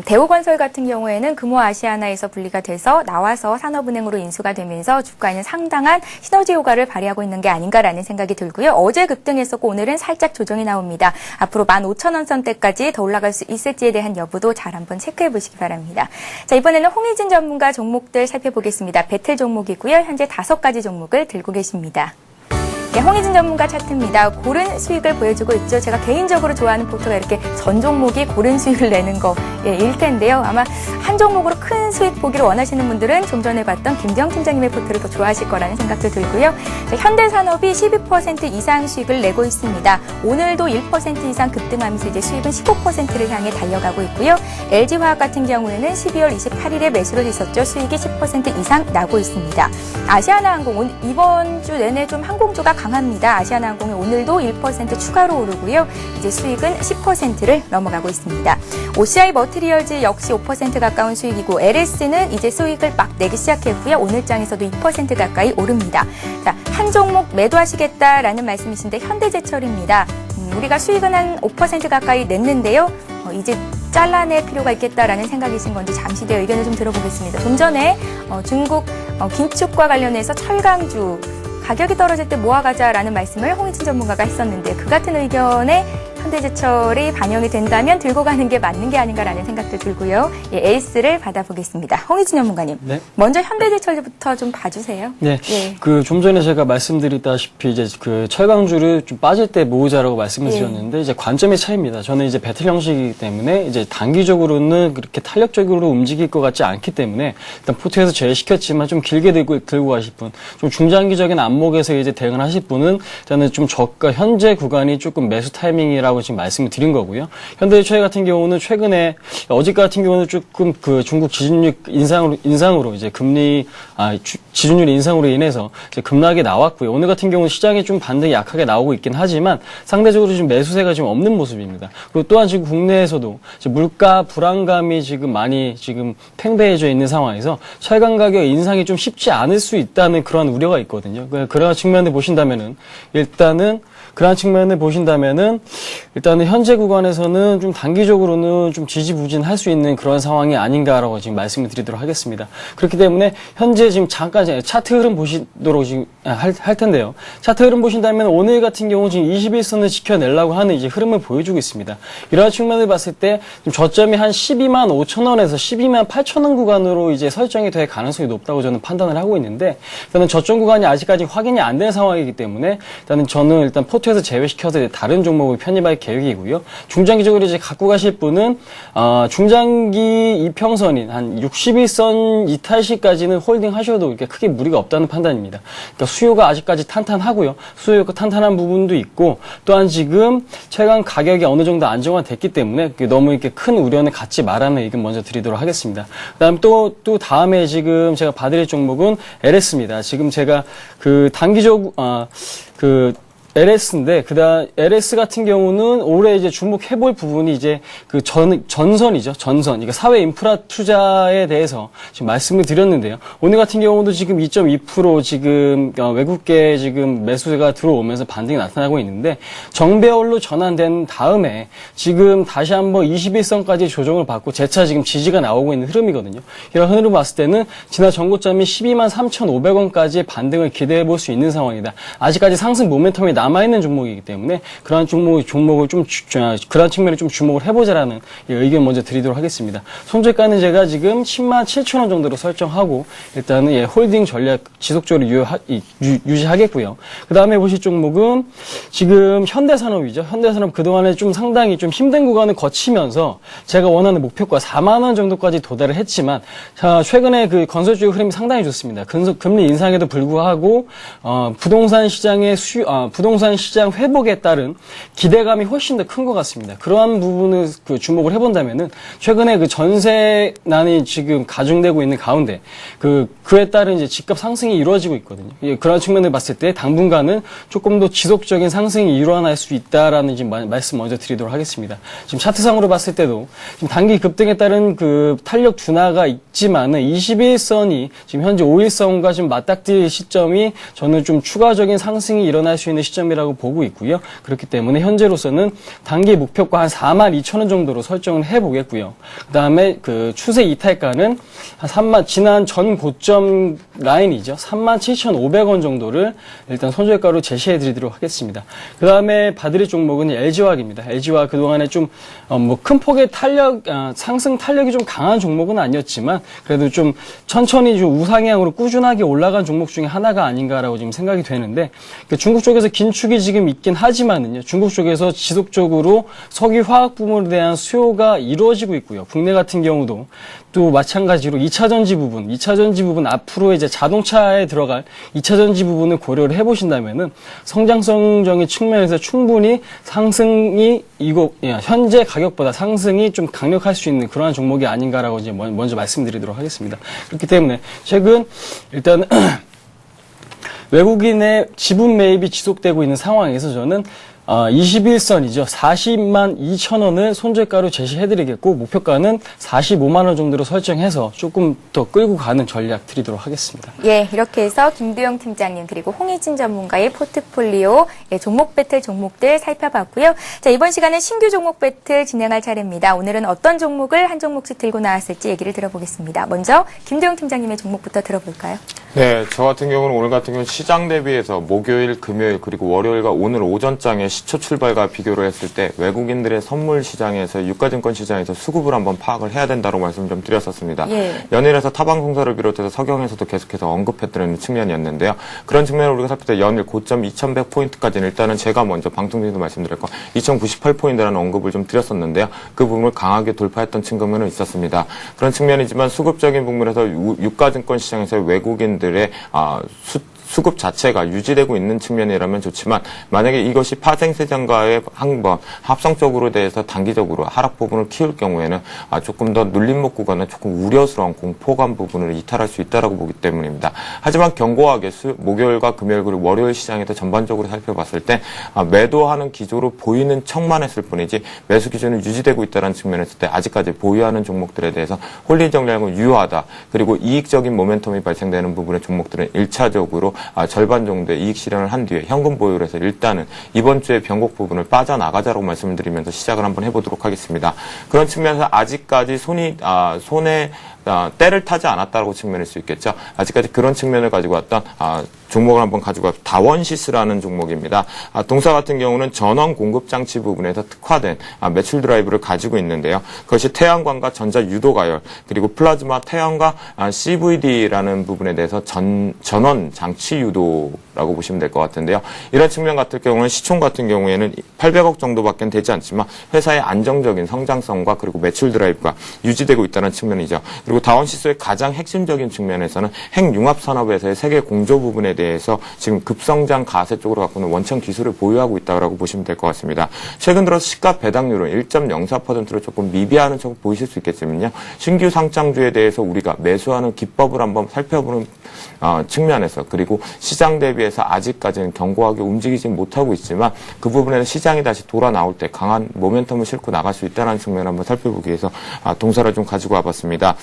대우건설 같은 경우에는 금호 아시아나에서 분리가 돼서 나와서 산업은행으로 인수가 되면서 주가에는 상당한 시너지 효과를 발휘하고 있는 게 아닌가라는 생각이 들고요. 어제 급등했었고 오늘은 살짝 조정이 나옵니다. 앞으로 15,000원 선대까지 더 올라갈 수 있을지에 대한 여부도 잘 한번 체크해 보시기 바랍니다. 자, 이번에는 홍희진 전문가 종목들 살펴보겠습니다. 배틀 종목이고요. 현재 5가지 종목을 들고 계십니다. 네, 홍희진 전문가 차트입니다. 고른 수익을 보여주고 있죠. 제가 개인적으로 좋아하는 포트가 이렇게 전 종목이 고른 수익을 내는 거일 텐데요. 아마 한 종목으로 큰 수익 보기를 원하시는 분들은 좀 전에 봤던 김정 팀장님의 포트를 더 좋아하실 거라는 생각도 들고요. 자, 현대산업이 12% 이상 수익을 내고 있습니다. 오늘도 1% 이상 급등하면서 이제 수익은 15%를 향해 달려가고 있고요. LG화학 같은 경우에는 12월 28일에 매수를 했었죠. 수익이 10% 이상 나고 있습니다. 아시아나항공 이번 주 내내 좀 항공주가 강합니다. 아시아나항공이 오늘도 1% 추가로 오르고요. 이제 수익은 10%를 넘어가고 있습니다. OCI 머티리얼즈 역시 5% 가까운 수익이고 LS는 이제 수익을 막 내기 시작했고요. 오늘장에서도 2% 가까이 오릅니다. 자, 한 종목 매도하시겠다라는 말씀이신데 현대제철입니다. 우리가 수익은 한 5% 가까이 냈는데요. 이제 잘라낼 필요가 있겠다라는 생각이신 건지 잠시 뒤에 의견을 좀 들어보겠습니다. 좀 전에 중국 긴축과 관련해서 철강주 가격이 떨어질 때 모아가자라는 말씀을 홍희진 전문가가 했었는데 그 같은 의견에 현대제철이 반영이 된다면 들고 가는 게 맞는 게 아닌가라는 생각도 들고요. 예, 에이스를 받아보겠습니다. 홍희진 전문가님. 네. 먼저 현대제철부터 좀 봐주세요. 네. 예. 좀 전에 제가 말씀드렸다시피 이제 철강주를 좀 빠질 때 모으자라고 말씀을 드렸는데 이제 관점의 차이입니다. 저는 이제 배틀 형식이기 때문에 이제 단기적으로는 그렇게 탄력적으로 움직일 것 같지 않기 때문에 일단 포트에서 제외시켰지만 좀 길게 들고 가실 분, 좀 중장기적인 안목에서 이제 대응을 하실 분은 일단은 좀 저가 현재 구간이 조금 매수 타이밍이라고 않다라고 지금 말씀을 드린 거고요. 현대해처 같은 경우는 최근에 어제 같은 경우는 조금 그 중국 지준율 인상으로 이제 지준율 인상으로 인해서 이제 급락이 나왔고요. 오늘 같은 경우는 시장에 좀 반등이 약하게 나오고 있긴 하지만 상대적으로 지금 매수세가 지금 없는 모습입니다. 그리고 또한 지금 국내에서도 물가 불안감이 지금 많이 지금 팽배해져 있는 상황에서 철강 가격 인상이 좀 쉽지 않을 수 있다는 그런 우려가 있거든요. 그런 측면을 보신다면은 일단은 현재 구간에서는 좀 단기적으로는 좀 지지부진할 수 있는 그런 상황이 아닌가라고 지금 말씀을 드리도록 하겠습니다. 그렇기 때문에 현재 지금 잠깐 차트 흐름 보시도록 지금 할 텐데요. 차트 흐름 보신다면 오늘 같은 경우 지금 21선을 지켜내려고 하는 이제 흐름을 보여주고 있습니다. 이러한 측면을 봤을 때 저점이 한 12만 5천 원에서 12만 8천 원 구간으로 이제 설정이 될 가능성이 높다고 저는 판단을 하고 있는데 일단은 저점 구간이 아직까지 확인이 안 된 상황이기 때문에 저는 포트에서 제외시켜서 다른 종목을 편입할 계획이고요. 중장기적으로 이제 갖고 가실 분은 중장기 이평선인 한 61선 이탈시까지는 홀딩하셔도 이렇게 크게 무리가 없다는 판단입니다. 그러니까 수요가 아직까지 탄탄하고요. 수요가 탄탄한 부분도 있고 또한 지금 최근 가격이 어느 정도 안정화됐기 때문에 너무 이렇게 큰 우려는 갖지 말라는 의견 먼저 드리도록 하겠습니다. 그다음 또 다음에 지금 제가 봐드릴 종목은 LS입니다. 지금 제가 LS인데, LS 같은 경우는 올해 이제 주목해볼 부분이 이제 전선이죠. 전선. 그러니까 사회 인프라 투자에 대해서 지금 말씀을 드렸는데요. 오늘 같은 경우도 지금 2.2% 지금 외국계 지금 매수세가 들어오면서 반등이 나타나고 있는데, 정배열로 전환된 다음에 지금 다시 한번 21선까지 조정을 받고 재차 지금 지지가 나오고 있는 흐름이거든요. 이런 흐름을 봤을 때는 지난 전고점이 12만 3,500원까지의 반등을 기대해 볼 수 있는 상황이다. 아직까지 상승 모멘텀이 남아있는 종목이기 때문에 그러한 종목을 그러한 측면에 좀 주목을 해보자라는 의견 먼저 드리도록 하겠습니다. 손절가는 제가 지금 10만 7천 원 정도로 설정하고 일단은 홀딩 전략 지속적으로 유지하겠고요. 그 다음에 보실 종목은 지금 현대산업이죠. 현대산업 그동안에 좀 상당히 좀 힘든 구간을 거치면서 제가 원하는 목표가 4만 원 정도까지 도달을 했지만 최근에 그 건설주의 흐름이 상당히 좋습니다. 금리 인상에도 불구하고 부동산 시장 회복에 따른 기대감이 훨씬 더 큰 것 같습니다. 그러한 부분을 주목을 해본다면은 최근에 그 전세난이 지금 가중되고 있는 가운데 그에 따른 이제 집값 상승이 이루어지고 있거든요. 그런 측면을 봤을 때 당분간은 조금 더 지속적인 상승이 일어날 수 있다라는 지금 말씀 먼저 드리도록 하겠습니다. 지금 차트상으로 봤을 때도 지금 단기 급등에 따른 그 탄력 둔화가 있지만은 21선이 지금 현재 5일선과 지금 맞닥뜨릴 시점이 저는 좀 추가적인 상승이 일어날 수 있는 시점이라고 보고 있고요. 그렇기 때문에 현재로서는 단기 목표가 한 4만 2천 원 정도로 설정을 해보겠고요. 그 다음에 그 추세 이탈가는 한 지난 전 고점 라인이죠. 3만 7,500원 정도를 일단 손절가로 제시해 드리도록 하겠습니다. 그 다음에 봐드릴 종목은 LG화학입니다. LG화학 그동안에 좀 큰 폭의 상승 탄력이 좀 강한 종목은 아니었지만 그래도 좀 천천히 좀 우상향으로 꾸준하게 올라간 종목 중에 하나가 아닌가라고 지금 생각이 되는데 중국 쪽에서 긴축이 지금 있긴 하지만은요. 중국 쪽에서 지속적으로 석유 화학 부문에 대한 수요가 이루어지고 있고요. 국내 같은 경우도 또 마찬가지로 2차전지 부분 앞으로 이제 자동차에 들어갈 2차전지 부분을 고려를 해보신다면은 성장성적인 측면에서 충분히 상승이 현재 가격보다 상승이 좀 강력할 수 있는 그러한 종목이 아닌가라고 이제 먼저 말씀드리도록 하겠습니다. 그렇기 때문에 최근 일단은 외국인의 지분 매입이 지속되고 있는 상황에서 저는 21선이죠. 40만 2천 원을 손절가로 제시해드리겠고 목표가는 45만 원 정도로 설정해서 조금 더 끌고 가는 전략 드리도록 하겠습니다. 예, 이렇게 해서 김두영 팀장님 그리고 홍희진 전문가의 포트폴리오 종목 배틀 종목들 살펴봤고요. 자, 이번 시간은 신규 종목 배틀 진행할 차례입니다. 오늘은 어떤 종목을 한 종목씩 들고 나왔을지 얘기를 들어보겠습니다. 먼저 김두영 팀장님의 종목부터 들어볼까요? 네, 저 같은 경우는 오늘 같은 경우는 시장 대비해서 목요일, 금요일 그리고 월요일과 오늘 오전장에 시초 출발과 비교를 했을 때 외국인들의 선물 시장에서 유가증권 시장에서 수급을 한번 파악을 해야 된다고 말씀 좀 드렸었습니다. 예. 연일에서 타방송사를 비롯해서 서경에서도 계속해서 언급했던 측면이었는데요. 그런 측면을 우리가 살필 때 연일 고점 2100포인트까지는 일단은 제가 먼저 방송에도 말씀드렸고 2098포인트라는 언급을 좀 드렸었는데요. 그 부분을 강하게 돌파했던 측면은 있었습니다. 그런 측면이지만 수급적인 부분에서 유가증권 시장에서 외국인들의 수급 자체가 유지되고 있는 측면이라면 좋지만 만약에 이것이 파생시장과의 한번 합성적으로 대해서 단기적으로 하락 부분을 키울 경우에는 조금 더 눌림목 구간은 조금 우려스러운 공포감 부분을 이탈할 수 있다라고 보기 때문입니다. 하지만 견고하게 목요일과 금요일 그리고 월요일 시장에서 전반적으로 살펴봤을 때 매도하는 기조로 보이는 척만 했을 뿐이지 매수 기준이 유지되고 있다는 측면에서 때 아직까지 보유하는 종목들에 대해서 홀리 정리하고 유효하다. 그리고 이익적인 모멘텀이 발생되는 부분의 종목들은 1차적으로 절반 정도의 이익 실현을 한 뒤에 현금 보유를 해서 일단은 이번 주에 변곡 부분을 빠져나가자라고 말씀을 드리면서 시작을 한번 해보도록 하겠습니다. 그런 측면에서 아직까지 손에 때를 타지 않았다고 측면일 수 있겠죠. 아직까지 그런 측면을 가지고 왔던 종목을 한번 가지고 왔습니다. 다원시스라는 종목입니다. 동사 같은 경우는 전원 공급 장치 부분에서 특화된 매출 드라이브를 가지고 있는데요. 그것이 태양광과 전자 유도 가열 그리고 플라즈마 태양과 CVD라는 부분에 대해서 전원 장치 유도라고 보시면 될 것 같은데요. 이런 측면 같은 경우는 시총 같은 경우에는 800억 정도밖에 되지 않지만 회사의 안정적인 성장성과 그리고 매출 드라이브가 유지되고 있다는 측면이죠. 그리고 다원시스의 가장 핵심적인 측면에서는 핵융합 산업에서의 세계 공조 부분에 대해서 지금 급성장 가세 쪽으로 갖고 있는 원천 기술을 보유하고 있다고 보시면 될 것 같습니다. 최근 들어서 시가 배당률은 1.04%로 조금 미비하는 척 보이실 수 있겠지만요. 신규 상장주에 대해서 우리가 매수하는 기법을 한번 살펴보는 측면에서 그리고 시장 대비해서 아직까지는 견고하게 움직이지 못하고 있지만 그 부분에는 시장이 다시 돌아 나올 때 강한 모멘텀을 싣고 나갈 수 있다는 측면을 한번 살펴보기 위해서 동사를 좀 가지고 와봤습니다.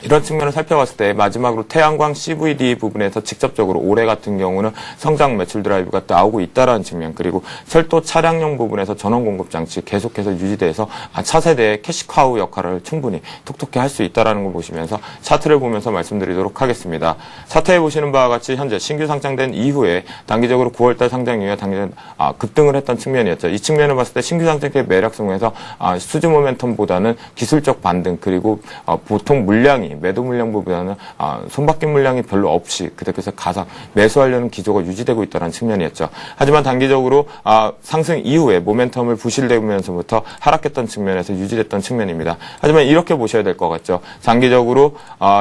이런 측면을 살펴봤을 때 마지막으로 태양광 CVD 부분에서 직접적으로 올해 같은 경우는 성장 매출 드라이브가 나오고 있다라는 측면 그리고 철도 차량용 부분에서 전원 공급 장치 계속해서 유지돼서 차세대의 캐시카우 역할을 충분히 톡톡히 할 수 있다라는 걸 보시면서 차트를 보면서 말씀드리도록 하겠습니다. 차트에 보시는 바와 같이 현재 신규 상장된 이후에 단기적으로 9월달 상장 이후에 급등을 했던 측면이었죠. 이 측면을 봤을 때 신규 상장의 매력성에서 수주 모멘텀보다는 기술적 반등 그리고 보통 물량이 매도 물량 부분에는 손바뀐 물량이 별로 없이 그때그때 가서 매수하려는 기조가 유지되고 있다는 측면이었죠. 하지만 단기적으로 상승 이후에 모멘텀을 부실되면서부터 하락했던 측면에서 유지됐던 측면입니다. 하지만 이렇게 보셔야 될 것 같죠. 장기적으로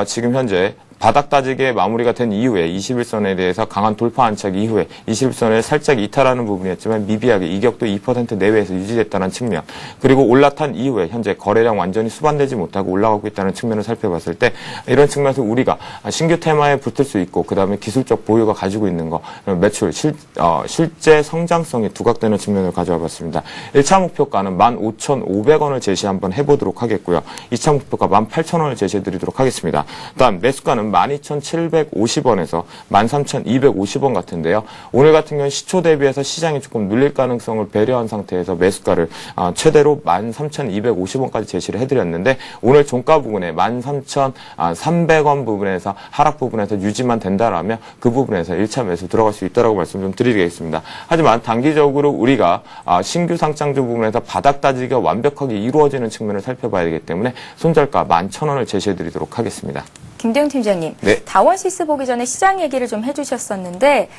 지금 현재 바닥 따지게 마무리가 된 이후에 21선에 대해서 강한 돌파 안착 이후에 21선을 살짝 이탈하는 부분이었지만 미비하게 이격도 2% 내외에서 유지됐다는 측면 그리고 올라탄 이후에 현재 거래량 완전히 수반되지 못하고 올라가고 있다는 측면을 살펴봤을 때 이런 측면에서 우리가 신규 테마에 붙을 수 있고 그 다음에 기술적 보유가 가지고 있는 거 매출 실제 성장성이 두각되는 측면을 가져와 봤습니다. 1차 목표가는 15,500원을 제시 한번 해보도록 하겠고요. 2차 목표가 18,000원을 제시해 드리도록 하겠습니다. 다음 매수가는 12,750원에서 13,250원 같은데요. 오늘 같은 경우는 시초 대비해서 시장이 조금 눌릴 가능성을 배려한 상태에서 매수가를 최대로 13,250원까지 제시를 해드렸는데 오늘 종가 부분에 13,300원 부분에서 하락 부분에서 유지만 된다라면 그 부분에서 1차 매수 들어갈 수 있다고 말씀 좀 드리겠습니다. 하지만 단기적으로 우리가 신규 상장주 부분에서 바닥 따지기가 완벽하게 이루어지는 측면을 살펴봐야 되기 때문에 손절가 11,000원을 제시해드리도록 하겠습니다. 김대웅 팀장님, 네. 다원시스 보기 전에 시장 얘기를 좀 해주셨었는데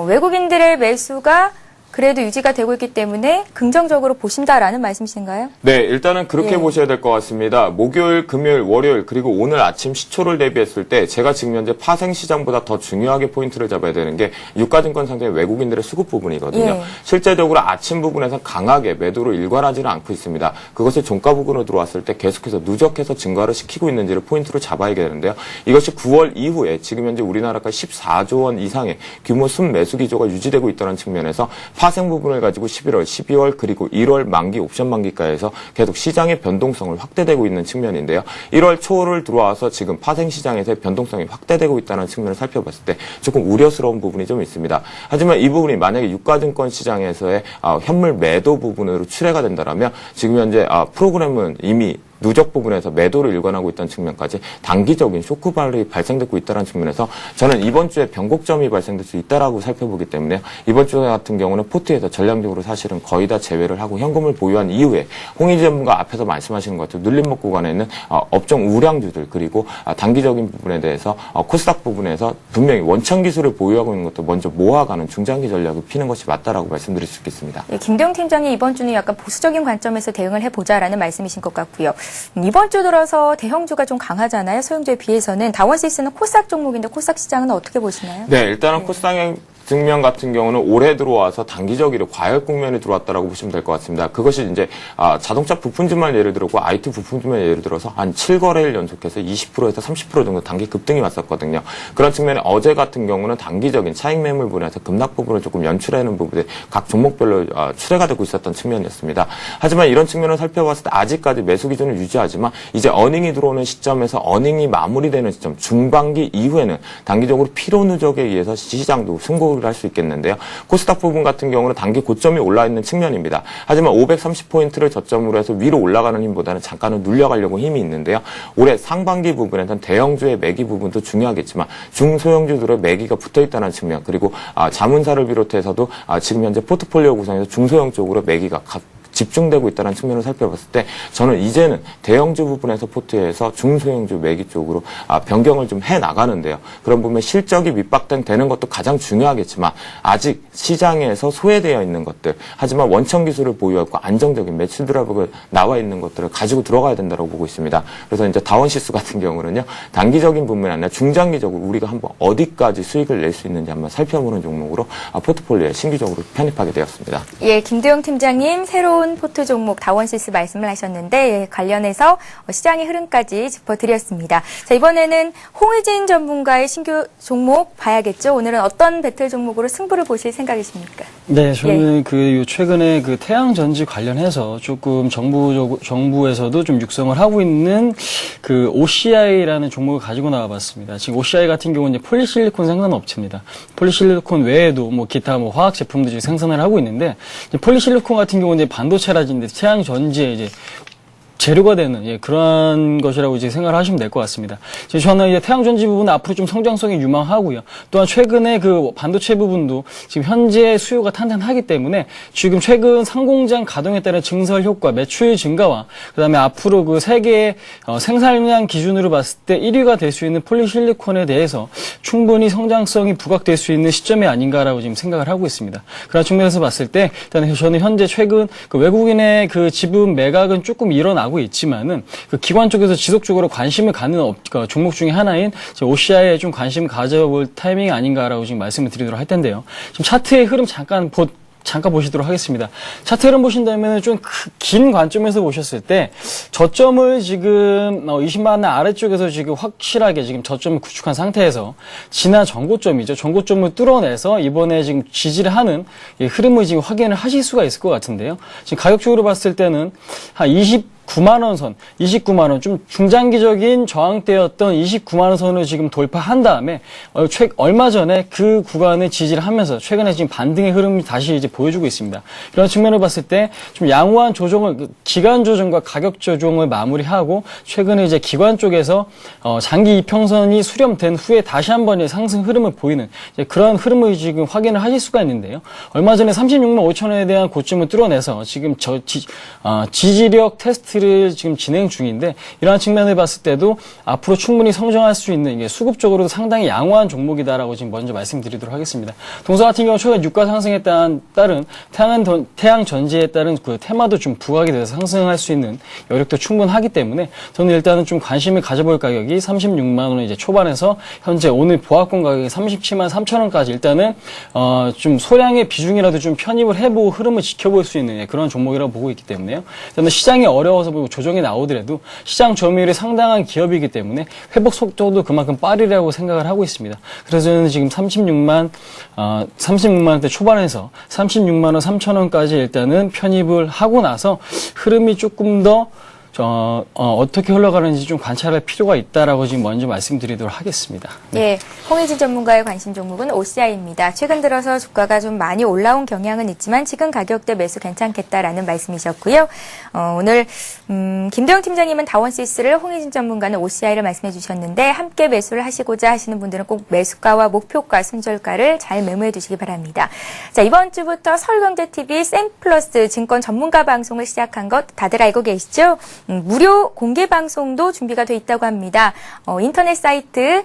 외국인들의 매수가 그래도 유지가 되고 있기 때문에 긍정적으로 보신다라는 말씀이신가요? 네, 일단은 그렇게 보셔야 될 것 같습니다. 목요일, 금요일, 월요일 그리고 오늘 아침 시초를 대비했을 때 제가 지금 현재 파생시장보다 더 중요하게 포인트를 잡아야 되는 게 유가증권 상태의 외국인들의 수급 부분이거든요. 예. 실제적으로 아침 부분에서 강하게 매도로 일관하지는 않고 있습니다. 그것이 종가 부근으로 들어왔을 때 계속해서 누적해서 증가를 시키고 있는지를 포인트로 잡아야 되는데요. 이것이 9월 이후에 지금 현재 우리나라가 14조 원 이상의 규모 순매수 기조가 유지되고 있다는 측면에서 파생 부분을 가지고 11월, 12월 그리고 1월 만기 옵션 만기가에서 계속 시장의 변동성을 확대되고 있는 측면인데요. 1월 초를 들어와서 지금 파생 시장에서의 변동성이 확대되고 있다는 측면을 살펴봤을 때 조금 우려스러운 부분이 좀 있습니다. 하지만 이 부분이 만약에 유가증권 시장에서의 현물 매도 부분으로 출회가 된다면 지금 현재 프로그램은 이미 누적 부분에서 매도를 일관하고 있다는 측면까지 단기적인 쇼크발이 발생되고 있다는 측면에서 저는 이번 주에 변곡점이 발생될 수 있다라고 살펴보기 때문에 이번 주 같은 경우는 포트에서 전략적으로 사실은 거의 다 제외를 하고 현금을 보유한 이후에 홍의지 전문가 앞에서 말씀하시는 것 같아요. 눌림목 구간에 있는 업종 우량주들 그리고 단기적인 부분에 대해서 코스닥 부분에서 분명히 원천 기술을 보유하고 있는 것도 먼저 모아가는 중장기 전략을 피는 것이 맞다라고 말씀드릴 수 있겠습니다. 네, 김대웅 팀장이 이번 주는 약간 보수적인 관점에서 대응을 해보자라는 말씀이신 것 같고요. 이번 주 들어서 대형주가 좀 강하잖아요. 소형주에 비해서는. 다원시스는 코스닥 종목인데 코스닥 시장은 어떻게 보시나요? 네, 일단은 코스닥 증명 같은 경우는 올해 들어와서 단기적으로 과열 국면에 들어왔다라고 보시면 될 것 같습니다. 그것이 이제 자동차 부품주만 예를 들고 IT 부품주만 예를 들어서 한 7거래일 연속해서 20%에서 30% 정도 단기 급등이 왔었거든요. 그런 측면에 어제 같은 경우는 단기적인 차익 매물 분야에서 급락 부분을 조금 연출하는 부분에 각 종목별로 출회가 되고 있었던 측면이었습니다. 하지만 이런 측면을 살펴봤을 때 아직까지 매수 기준을 유지하지만 이제 어닝이 들어오는 시점에서 어닝이 마무리되는 시점 중반기 이후에는 단기적으로 피로 누적에 의해서 시장도 승고 할 수 있겠는데요. 코스닥 부분 같은 경우는 단기 고점이 올라 있는 측면입니다. 하지만 530포인트를 저점으로 해서 위로 올라가는 힘보다는 잠깐은 눌려가려고 힘이 있는데요. 올해 상반기 부분에서는 대형주의 매기 부분도 중요하겠지만 중소형주들의 매기가 붙어있다는 측면 그리고 자문사를 비롯해서도 지금 현재 포트폴리오 구성에서 중소형 쪽으로 매기가 집중되고 있다는 측면을 살펴봤을 때 저는 이제는 대형주 부분에서 포트에서 중소형주 매기 쪽으로 변경을 좀 해나가는데요. 그런 부분에 실적이 밑박되는 것도 가장 중요하겠지만 아직 시장에서 소외되어 있는 것들 하지만 원천 기술을 보유하고 안정적인 매출 드라이브가 나와 있는 것들을 가지고 들어가야 된다고 보고 있습니다. 그래서 이제 다원시스 같은 경우는요. 단기적인 부분이 아니라 중장기적으로 우리가 한번 어디까지 수익을 낼 수 있는지 한번 살펴보는 종목으로 포트폴리오에 신규적으로 편입하게 되었습니다. 예, 김도영 팀장님 새로운 포트 종목 다원시스 말씀을 하셨는데 관련해서 시장의 흐름까지 짚어드렸습니다. 자, 이번에는 홍의진 전문가의 신규 종목 봐야겠죠. 오늘은 어떤 배틀 종목으로 승부를 보실 생각이십니까? 네, 저는 최근에 태양 전지 관련해서 조금 정부에서도 좀 육성을 하고 있는 OCI라는 종목을 가지고 나와봤습니다. 지금 OCI 같은 경우는 이제 폴리실리콘 생산 업체입니다. 폴리실리콘 외에도 기타 화학 제품들이 생산을 하고 있는데 폴리실리콘 같은 경우는 이제 반도체라든지 태양 전지에 이제 재료가 되는 그런 것이라고 이제 생각을 하시면 될 것 같습니다. 저는 이제 태양전지 부분은 앞으로 좀 성장성이 유망하고요. 또한 최근에 반도체 부분도 지금 현재 수요가 탄탄하기 때문에 지금 최근 상공장 가동에 따른 증설 효과, 매출 증가와 그다음에 앞으로 세계 생산량 기준으로 봤을 때 1위가 될 수 있는 폴리실리콘에 대해서 충분히 성장성이 부각될 수 있는 시점이 아닌가라고 지금 생각을 하고 있습니다. 그런 측면에서 봤을 때 일단 저는 현재 최근 외국인의 지분 매각은 조금 일어나고 있지만은 기관 쪽에서 지속적으로 관심을 갖는 종목 중에 하나인 OCI에 좀 관심 가져볼 타이밍이 아닌가라고 지금 말씀을 드리도록 할 텐데요. 지금 차트의 흐름 잠깐 보시도록 하겠습니다. 차트 흐름 보신다면 좀 긴 관점에서 보셨을 때 저점을 지금 20만 원 아래쪽에서 지금 확실하게 지금 저점을 구축한 상태에서 지난 전고점이죠. 전고점을 뚫어내서 이번에 지금 지지를 하는 흐름을 지금 확인을 하실 수가 있을 것 같은데요. 지금 가격적으로 봤을 때는 한 29만 원 선, 29만 원, 좀 중장기적인 저항대였던 29만 원 선을 지금 돌파한 다음에 얼마 전에 그 구간을 지지를 하면서 최근에 지금 반등의 흐름이 다시 이제 보여주고 있습니다. 이런 측면을 봤을 때 좀 양호한 조정을 기간 조정과 가격 조정을 마무리하고 최근에 이제 기관 쪽에서 장기 이평선이 수렴된 후에 다시 한번 상승 흐름을 보이는 그런 흐름을 지금 확인을 하실 수가 있는데요. 얼마 전에 36만 5천 원에 대한 고점을 뚫어내서 지금 지지력 테스트를 지금 진행 중인데 이러한 측면을 봤을 때도 앞으로 충분히 성장할 수 있는 수급적으로도 상당히 양호한 종목이다라고 지금 먼저 말씀드리도록 하겠습니다. 동사 같은 경우 최근 유가 상승에 따른 태양 전지에 따른 테마도 좀 부각이 돼서 상승할 수 있는 여력도 충분하기 때문에 저는 일단은 좀 관심을 가져볼 가격이 36만 원 이제 초반에서 현재 오늘 보합권 가격이 37만 3천 원까지 일단은 좀 소량의 비중이라도 좀 편입을 해보고 흐름을 지켜볼 수 있는 그런 종목이라고 보고 있기 때문에요. 저는 시장이 어려워서 조정이 나오더라도 시장 점유율이 상당한 기업이기 때문에 회복 속도도 그만큼 빠르라고 생각을 하고 있습니다. 그래서 저는 지금 36만 원대 초반에서 36만 원 3천 원까지 일단은 편입을 하고 나서 흐름이 조금 더 어떻게 흘러가는지 좀 관찰할 필요가 있다라고 지금 먼저 말씀드리도록 하겠습니다. 네, 홍의진 전문가의 관심 종목은 OCI입니다. 최근 들어서 주가가 좀 많이 올라온 경향은 있지만 지금 가격대 매수 괜찮겠다라는 말씀이셨고요. 오늘 김도영 팀장님은 다원시스를, 홍의진 전문가는 OCI를 말씀해 주셨는데 함께 매수를 하시고자 하시는 분들은 꼭 매수가와 목표가, 손절가를 잘 메모해 두시기 바랍니다. 자, 이번 주부터 서울경제TV 샘플러스 증권 전문가 방송을 시작한 것 다들 알고 계시죠? 무료 공개 방송도 준비가 돼 있다고 합니다. 인터넷 사이트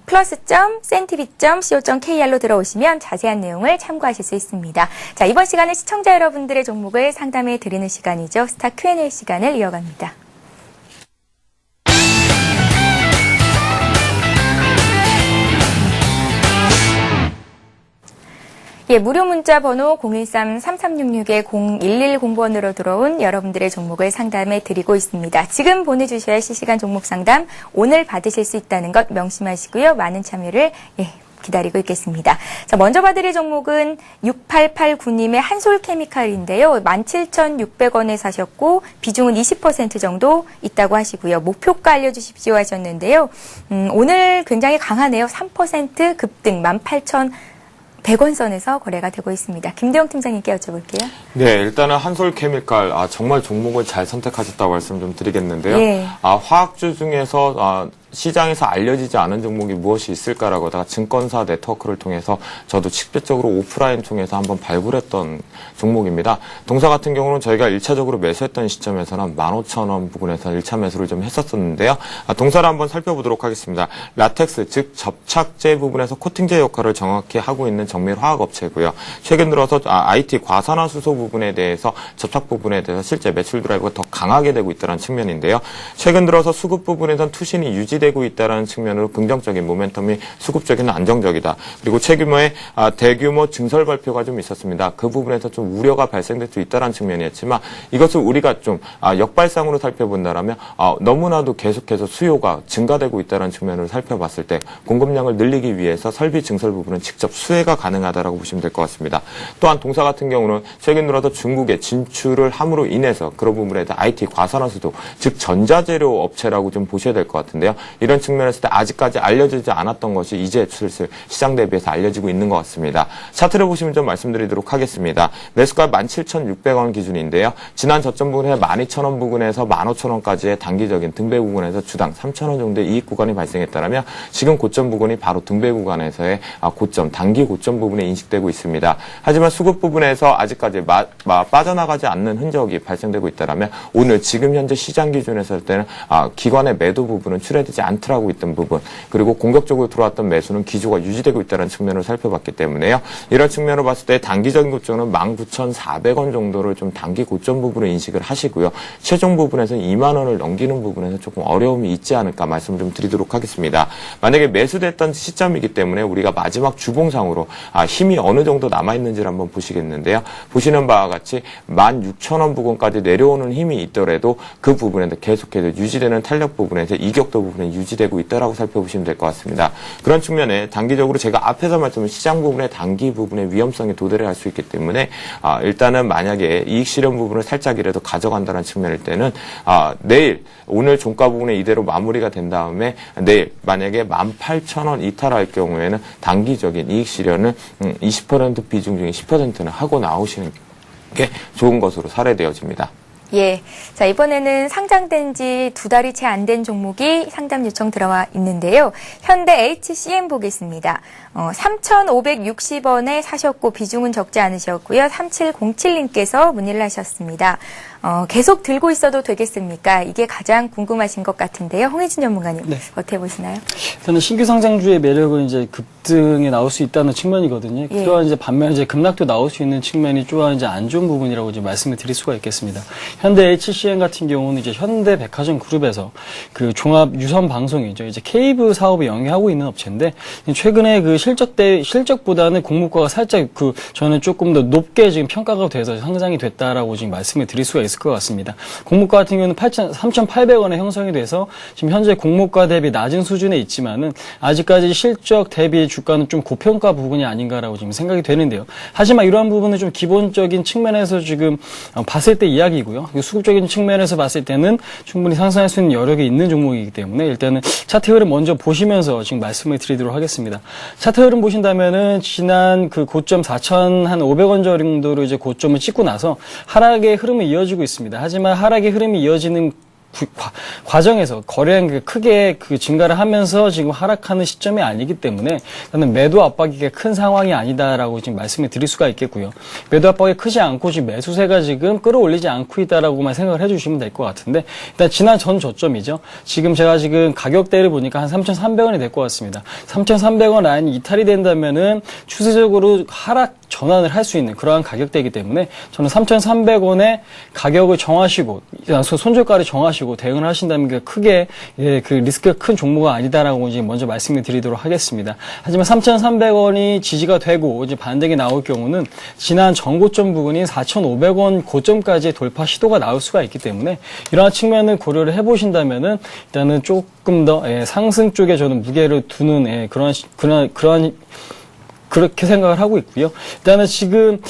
plus.centtv.co.kr로 들어오시면 자세한 내용을 참고하실 수 있습니다. 자, 이번 시간은 시청자 여러분들의 종목을 상담해 드리는 시간이죠. 스타 Q&A 시간을 이어갑니다. 예, 무료 문자 번호 013-3366-0110번으로 들어온 여러분들의 종목을 상담해 드리고 있습니다. 지금 보내주셔야 할 실시간 종목 상담 오늘 받으실 수 있다는 것 명심하시고요. 많은 참여를 기다리고 있겠습니다. 자, 먼저 봐드릴 종목은 6889님의 한솔케미칼인데요. 17,600원에 사셨고 비중은 20% 정도 있다고 하시고요. 목표가 알려주십시오 하셨는데요. 오늘 굉장히 강하네요. 3% 급등 18,100원 선에서 거래가 되고 있습니다. 김대영 팀장님께 여쭤볼게요. 네, 일단은 한솔케미칼 정말 종목을 잘 선택하셨다고 말씀 좀 드리겠는데요. 예. 화학주 중에서 시장에서 알려지지 않은 종목이 무엇이 있을까라고 하다가 증권사 네트워크를 통해서 저도 직접적으로 오프라인 통해서 한번 발굴했던 종목입니다. 동사 같은 경우는 저희가 1차적으로 매수했던 시점에서는 15,000원 부근에서 1차 매수를 좀 했었었는데요. 동사를 한번 살펴보도록 하겠습니다. 라텍스, 즉 접착제 부분에서 코팅제 역할을 정확히 하고 있는 정밀 화학업체고요. 최근 들어서 IT 과산화수소 부분에 대해서 접착 부분에 대해서 실제 매출 드라이브가 더 강하게 되고 있다는 측면인데요. 최근 들어서 수급 부분에선 투신이 유지되고 있다는 측면으로 긍정적인 모멘텀이 수급적인 안정적이다. 그리고 최규모의 대규모 증설 발표가 좀 있었습니다. 그 부분에서 좀 우려가 발생될 수 있다는 측면이었지만 이것을 우리가 좀 역발상으로 살펴본다라면 너무나도 계속해서 수요가 증가되고 있다는 측면으로 살펴봤을 때 공급량을 늘리기 위해서 설비 증설 부분은 직접 수혜가 가능하다라고 보시면 될 것 같습니다. 또한 동사 같은 경우는 최근 들어서 중국에 진출을 함으로 인해서 그런 부분에 대한 IT 과산화수소, 즉 전자재료 업체라고 좀 보셔야 될 것 같은데요. 이런 측면에서 아직까지 알려지지 않았던 것이 이제 슬슬 시장 대비해서 알려지고 있는 것 같습니다. 차트를 보시면 좀 말씀드리도록 하겠습니다. 매수가 17,600원 기준인데요. 지난 저점 부근에 12,000원 부근에서 15,000원까지의 단기적인 등배 부근에서 주당 3,000원 정도의 이익 구간이 발생했다면 지금 고점 부근이 바로 등배 구간에서의 고점, 단기 고점 부분에 인식되고 있습니다. 하지만 수급 부분에서 아직까지 빠져나가지 않는 흔적이 발생되고 있다면 오늘 지금 현재 시장 기준에서 할 때는 기관의 매도 부분은 출회되지 않더라고 있던 부분, 그리고 공격적으로 들어왔던 매수는 기조가 유지되고 있다는 측면으로 살펴봤기 때문에요. 이런 측면으로 봤을 때 단기적인 고점은 19,400원 정도를 좀 단기 고점 부분을 인식을 하시고요. 최종 부분에서는 2만 원을 넘기는 부분에서 조금 어려움이 있지 않을까 말씀을 좀 드리도록 하겠습니다. 만약에 매수됐던 시점이기 때문에 우리가 마지막 주봉상으로 힘이 어느 정도 남아있는지를 한번 보시겠는데요. 보시는 바와 같이 16,000원 부근까지 내려오는 힘이 있더라도 그 부분에서 계속해서 유지되는 탄력 부분에서 이격도 부분에 유지되고 있다라고 살펴보시면 될 것 같습니다. 그런 측면에 단기적으로 제가 앞에서 말씀드린 시장 부분의 단기 부분의 위험성에 도달을 할 수 있기 때문에 일단은 만약에 이익 실현 부분을 살짝이라도 가져간다는 측면일 때는 내일 오늘 종가 부분에 이대로 마무리가 된 다음에 내일 만약에 18,000원 이탈할 경우에는 단기적인 이익 실현을 20% 비중 중에 10%는 하고 나오시는 게 좋은 것으로 사례되어집니다. 예. 자, 이번에는 상장된 지 2달이 채 안 된 종목이 상담 요청 들어와 있는데요. 현대 HCM 보겠습니다. 3,560원에 사셨고 비중은 적지 않으셨고요. 3707님께서 문의를 하셨습니다. 계속 들고 있어도 되겠습니까? 이게 가장 궁금하신 것 같은데요. 홍혜진 전문가님, 네. 어떻게 보시나요? 저는 신규 상장주의 매력은 이제 급등에 나올 수 있다는 측면이거든요. 예. 또한 이제 반면 이제 급락도 나올 수 있는 측면이 또한 이제 안 좋은 부분이라고 이제 말씀을 드릴 수가 있겠습니다. 현대 HCM 같은 경우는 이제 현대백화점 그룹에서 그 종합 유선 방송이죠. 이제 케이블 사업을 영위하고 있는 업체인데 최근에 그 실적보다는 공모가가 살짝 저는 조금 더 높게 지금 평가가 돼서 상장이 됐다라고 지금 말씀을 드릴 수가 있을 것 같습니다. 공모가 같은 경우는 3,800원에 형성이 돼서 지금 현재 공모가 대비 낮은 수준에 있지만은 아직까지 실적 대비 주가는 좀 고평가 부분이 아닌가라고 지금 생각이 되는데요. 하지만 이러한 부분은 좀 기본적인 측면에서 지금 봤을 때 이야기고요. 수급적인 측면에서 봤을 때는 충분히 상승할 수 있는 여력이 있는 종목이기 때문에 일단은 차트 흐름 먼저 보시면서 지금 말씀을 드리도록 하겠습니다. 차트 흐름 보신다면은 지난 그 고점 4,500원 정도로 이제 고점을 찍고 나서 하락의 흐름이 이어지고 있습니다. 하지만 하락의 흐름이 이어지는 과정에서 거래량이 크게 증가를 하면서 지금 하락하는 시점이 아니기 때문에 저는 매도 압박이 큰 상황이 아니다라고 지금 말씀을 드릴 수가 있겠고요. 매도 압박이 크지 않고 지금 매수세가 지금 끌어올리지 않고 있다라고만 생각을 해주시면 될 것 같은데 일단 지난 전 저점이죠. 지금 제가 지금 가격대를 보니까 한 3,300원이 될 것 같습니다. 3,300원 라인이 이탈이 된다면은 추세적으로 하락 전환을 할 수 있는 그러한 가격대이기 때문에 저는 3,300원에 가격을 정하시고 손절가를 정하시고 대응을 하신다면 그 크게 그 리스크가 큰 종목은 아니다라고 이제 먼저 말씀을 드리도록 하겠습니다. 하지만 3,300원이 지지가 되고 이제 반등이 나올 경우는 지난 전고점 부근인 4,500원 고점까지 돌파 시도가 나올 수가 있기 때문에 이러한 측면을 고려를 해보신다면은 일단은 조금 더 상승 쪽에 저는 무게를 두는 그러한 그렇게 생각을 하고 있고요. 일단은 지금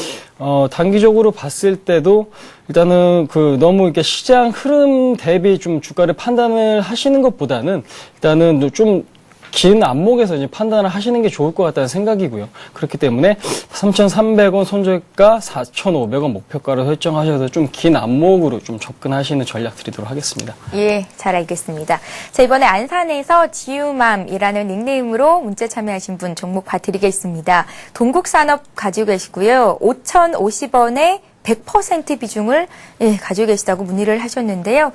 단기적으로 봤을 때도 일단은 너무 이렇게 시장 흐름 대비 좀 주가를 판단을 하시는 것보다는 일단은 좀 긴 안목에서 이제 판단을 하시는 게 좋을 것 같다는 생각이고요. 그렇기 때문에 3,300원 손절가, 4,500원 목표가를 설정하셔서 좀 긴 안목으로 좀 접근하시는 전략 드리도록 하겠습니다. 예, 잘 알겠습니다. 자, 이번에 안산에서 지유맘이라는 닉네임으로 문자 참여하신 분 종목 봐드리겠습니다. 동국산업 가지고 계시고요. 5,050원에 100% 비중을 가지고 계시다고 문의를 하셨는데요.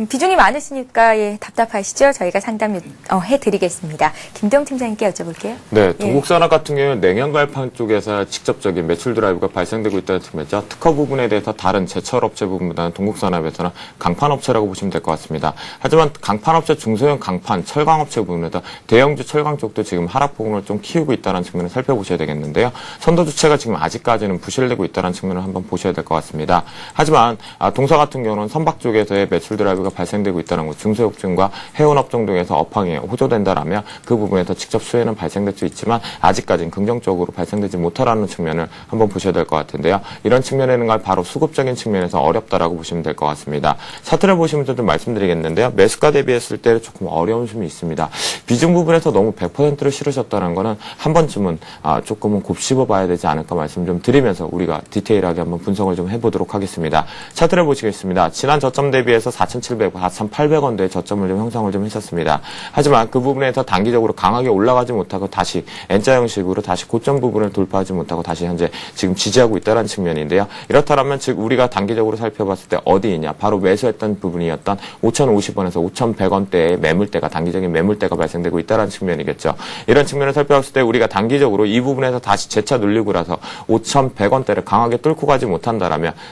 비중이 많으시니까 답답하시죠? 저희가 상담 해드리겠습니다. 김대웅 팀장님께 여쭤볼게요. 네, 동국산업 같은 경우는 냉연갈판 쪽에서 직접적인 매출 드라이브가 발생되고 있다는 측면이죠. 특허 부분에 대해서 다른 제철 업체 부분보다는 동국산업에서는 강판 업체라고 보시면 될 것 같습니다. 하지만 강판 업체, 중소형 강판, 철강 업체 부분에서 대형주 철강 쪽도 지금 하락 부분을 좀 키우고 있다는 측면을 살펴보셔야 되겠는데요. 선도 주체가 지금 아직까지는 부실되고 있다는 측면을 한번 보셔야 될 것 같습니다. 하지만 동사 같은 경우는 선박 쪽에서의 매출 드라이브가 발생되고 있다는 것, 중소업종과 해운업종 등에서 업황이 호조된다라면 그 부분에서 직접 수혜는 발생될 수 있지만 아직까지는 긍정적으로 발생되지 못하라는 측면을 한번 보셔야 될 것 같은데요. 이런 측면에는 바로 수급적인 측면에서 어렵다라고 보시면 될 것 같습니다. 차트를 보시면서 좀 말씀드리겠는데요. 매수가 대비했을 때 조금 어려운 점이 있습니다. 비중 부분에서 너무 100%를 실으셨다는 거는 한 번쯤은 조금은 곱씹어 봐야 되지 않을까 말씀 좀 드리면서 우리가 디테일하게 한번 분석을 좀 해보도록 하겠습니다. 차트를 보시겠습니다. 지난 저점 대비해서 4,700, 4,800원대의 저점을 좀 형성을 좀 했었습니다. 하지만 그 부분에서 단기적으로 강하게 올라가지 못하고 다시 N자 형식으로 다시 고점 부분을 돌파하지 못하고 다시 현재 지금 지지하고 있다는 측면인데요. 이렇다면 즉 우리가 단기적으로 살펴봤을 때 어디 있냐? 바로 매수했던 부분이었던 5,050원에서 5,100원대의 매물대가 단기적인 매물대가 발생되고 있다는 측면이겠죠. 이런 측면을 살펴봤을 때 우리가 단기적으로 이 부분에서 다시 재차 눌리고 나서 5,100원대를 강하게 뚫고 가지 못한다라면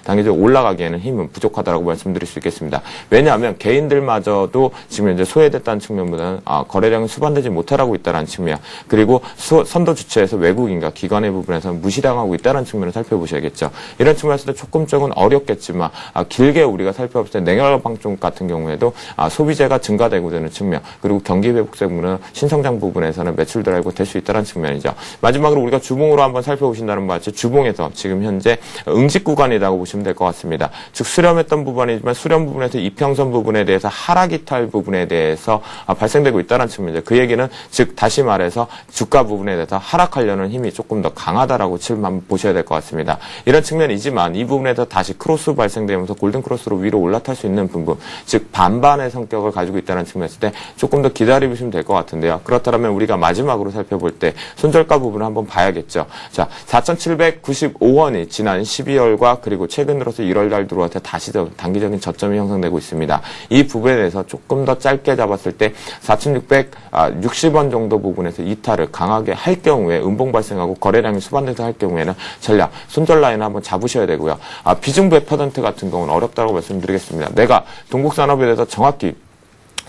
단기적으로 올라가기에는 힘은 부족하다고 말씀드릴 수 있겠습니다. 왜냐하면 개인들마저도 지금 현재 소외됐다는 측면보다는 거래량이 수반되지 못하고 있다는 측면, 그리고 선도 주체에서 외국인과 기관의 부분에서 무시당하고 있다는 측면을 살펴보셔야겠죠. 이런 측면에서 조금씩은 어렵겠지만 길게 우리가 살펴볼 때 냉혈방 쪽 같은 경우에도 소비재가 증가되고 되는 측면, 그리고 경기 회복세 부분은 신성장 부분에서는 매출 드라이브 될 수 있다는 측면이죠. 마지막으로 우리가 주봉으로 한번 살펴보신다는 바같이 주봉에서 지금 현재 응집 구간이라고 보시면 될 것 같습니다. 즉 수렴했던 부분이지만 수렴 부분에서 이평선 부분에 대해서 하락 이탈 부분에 대해서 발생되고 있다는 측면이죠. 그 얘기는 즉 다시 말해서 주가 부분에 대해서 하락하려는 힘이 조금 더 강하다라고 한번 보셔야 될 것 같습니다. 이런 측면이지만 이 부분에서 다시 크로스 발생되면서 골든 크로스로 위로 올라탈 수 있는 부분, 즉 반반의 성격을 가지고 있다는 측면에서 때 조금 더 기다리시면 될 것 같은데요. 그렇다면 우리가 마지막으로 살펴볼 때 손절가 부분을 한번 봐야겠죠. 자, 4,795원이 지난 12월과 그리고 최근 들어서 1월 달 들어올 때 다시 더 단기적인 저점이 형성되고 있습니다. 이 부분에 대해서 조금 더 짧게 잡았을 때 4,660원 정도 부분에서 이탈을 강하게 할 경우에 음봉 발생하고 거래량이 수반돼서 할 경우에는 전략 손절 라인을 한번 잡으셔야 되고요. 비중 100% 같은 경우는 어렵다고 말씀드리겠습니다. 내가 동국산업에 대해서 정확히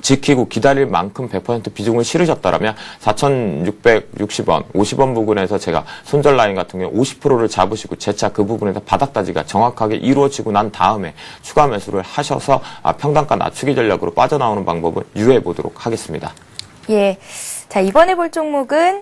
지키고 기다릴 만큼 100% 비중을 실으셨다면 4,660원, 50원 부분에서 제가 손절 라인 같은 경우 50%를 잡으시고 재차 그 부분에서 바닥 따지가 정확하게 이루어지고 난 다음에 추가 매수를 하셔서 평단가 낮추기 전략으로 빠져나오는 방법을 유의해 보도록 하겠습니다. 예. 자, 이번에 볼 종목은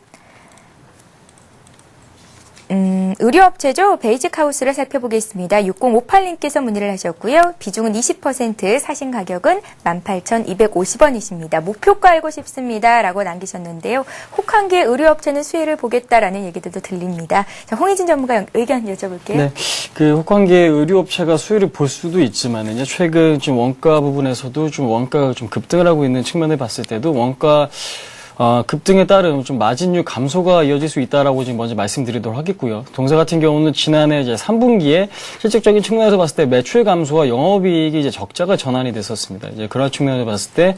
의료업체죠. 베이직하우스를 살펴보겠습니다. 6058님께서 문의를 하셨고요. 비중은 20%, 사신 가격은 18,250원이십니다. 목표가 알고 싶습니다. 라고 남기셨는데요. 혹한기의 의료업체는 수혜를 보겠다라는 얘기들도 들립니다. 자, 홍희진 전문가 의견 여쭤볼게요. 네, 혹한기의 의료업체가 수혜를 볼 수도 있지만은요. 최근 지금 원가 부분에서도 좀 원가가 좀 급등을 하고 있는 측면을 봤을 때도 원가 급등에 따른 좀 마진율 감소가 이어질 수 있다라고 지금 먼저 말씀드리도록 하겠고요. 동사 같은 경우는 지난해 이제 3분기에 실질적인 측면에서 봤을 때 매출 감소와 영업이익이 이제 적자가 전환이 됐었습니다. 이제 그런 측면에서 봤을 때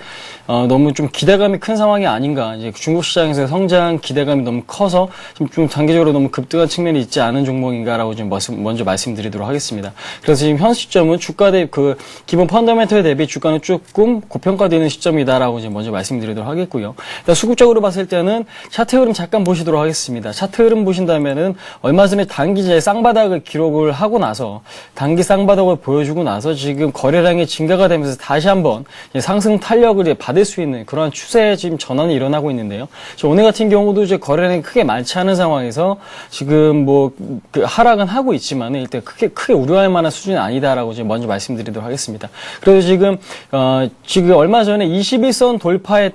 너무 좀 기대감이 큰 상황이 아닌가. 이제 중국 시장에서의 성장 기대감이 너무 커서 좀 단기적으로 너무 급등한 측면이 있지 않은 종목인가라고 좀 먼저 말씀드리도록 하겠습니다. 그래서 지금 현 시점은 주가 대비 기본 펀더멘털 대비 주가는 조금 고평가되는 시점이다라고 지금 먼저 말씀드리도록 하겠고요. 일단 수급적으로 봤을 때는 차트 흐름 잠깐 보시도록 하겠습니다. 차트 흐름 보신다면은 얼마 전에 단기 쌍바닥을 기록을 하고 나서 단기 쌍바닥을 보여주고 나서 지금 거래량이 증가가 되면서 다시 한번 상승 탄력을 받을 수 있는 그러한 추세의 지금 전환이 일어나고 있는데요. 오늘 같은 경우도 이제 거래량이 크게 많지 않은 상황에서 지금 그 하락은 하고 있지만은 일단 크게 우려할 만한 수준이 아니다라고 지금 먼저 말씀드리도록 하겠습니다. 그래서 지금 얼마 전에 21선 돌파에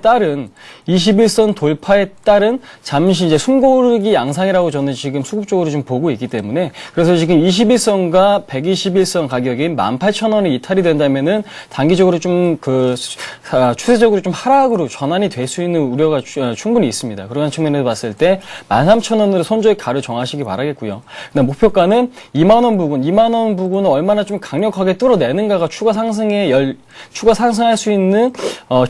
따른 잠시 이제 숨고르기 양상이라고 저는 지금 수급적으로 좀 보고 있기 때문에 그래서 지금 21선과 121선 가격이 18,000원이 이탈이 된다면은 단기적으로 좀 추세적으로 좀 하락으로 전환이 될 수 있는 우려가 충분히 있습니다. 그런 측면에서 봤을 때 13,000원으로 손절 가를 정하시기 바라겠고요. 그다음 목표가는 2만원 부근, 2만원 부근은 얼마나 좀 강력하게 뚫어내는가가 추가 상승할 수 있는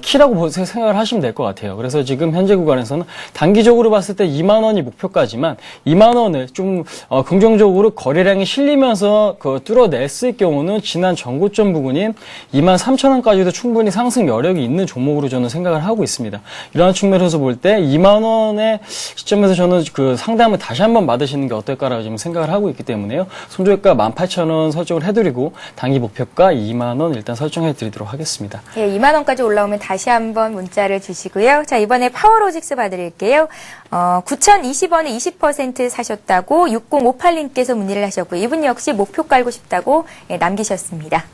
키라고 생각을 하시면 될 것 같아요. 그래서 지금 현재 구간에서는 단기적으로 봤을 때 2만 원이 목표까지만 2만 원을 좀 긍정적으로 거래량이 실리면서 뚫어냈을 경우는 지난 전고점 부근인 2만 3천 원까지도 충분히 상승 여력이 있는 종목으로 저는 생각을 하고 있습니다. 이러한 측면에서 볼 때 2만 원의 시점에서 저는 상담을 다시 한번 받으시는 게 어떨까라고 지금 생각을 하고 있기 때문에요. 손절가 18,000원 설정을 해드리고 단기 목표가 2만 원 일단 설정해드리도록 하겠습니다. 네, 2만 원까지 올라오면 다시 한번 문자를 주시고요. 자, 이번에 파워로직스 봐드릴게요. 9,020원에 20% 사셨다고 6058님께서 문의를 하셨고요. 이분 역시 목표 깔고 싶다고 남기셨습니다.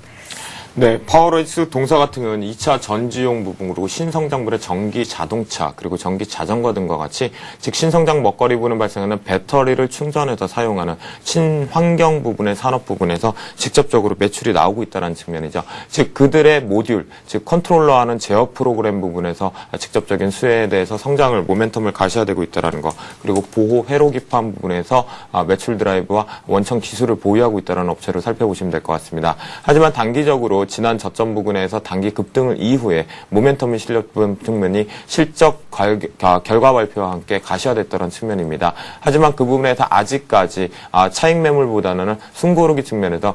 네, 파워로직스 동사 같은 경우는 2차 전지용 부분 그리고 신성장분의 전기 자동차 그리고 전기 자전거 등과 같이 즉 신성장 먹거리 부분에 발생하는 배터리를 충전해서 사용하는 친환경 부분의 산업 부분에서 직접적으로 매출이 나오고 있다는 측면이죠. 즉 그들의 모듈, 즉 컨트롤러하는 제어 프로그램 부분에서 직접적인 수혜에 대해서 성장을 모멘텀을 가셔야되고 있다는 거 그리고 보호 회로 기판 부분에서 매출 드라이브와 원천 기술을 보유하고 있다는 업체를 살펴보시면 될 것 같습니다. 하지만 단기적으로 지난 저점 부근에서 단기 급등을 이후에 모멘텀이 실렸던 측면이 실적 결과 발표와 함께 가시화됐다는 측면입니다. 하지만 그 부분에서 아직까지 차익 매물보다는 숨고르기 측면에서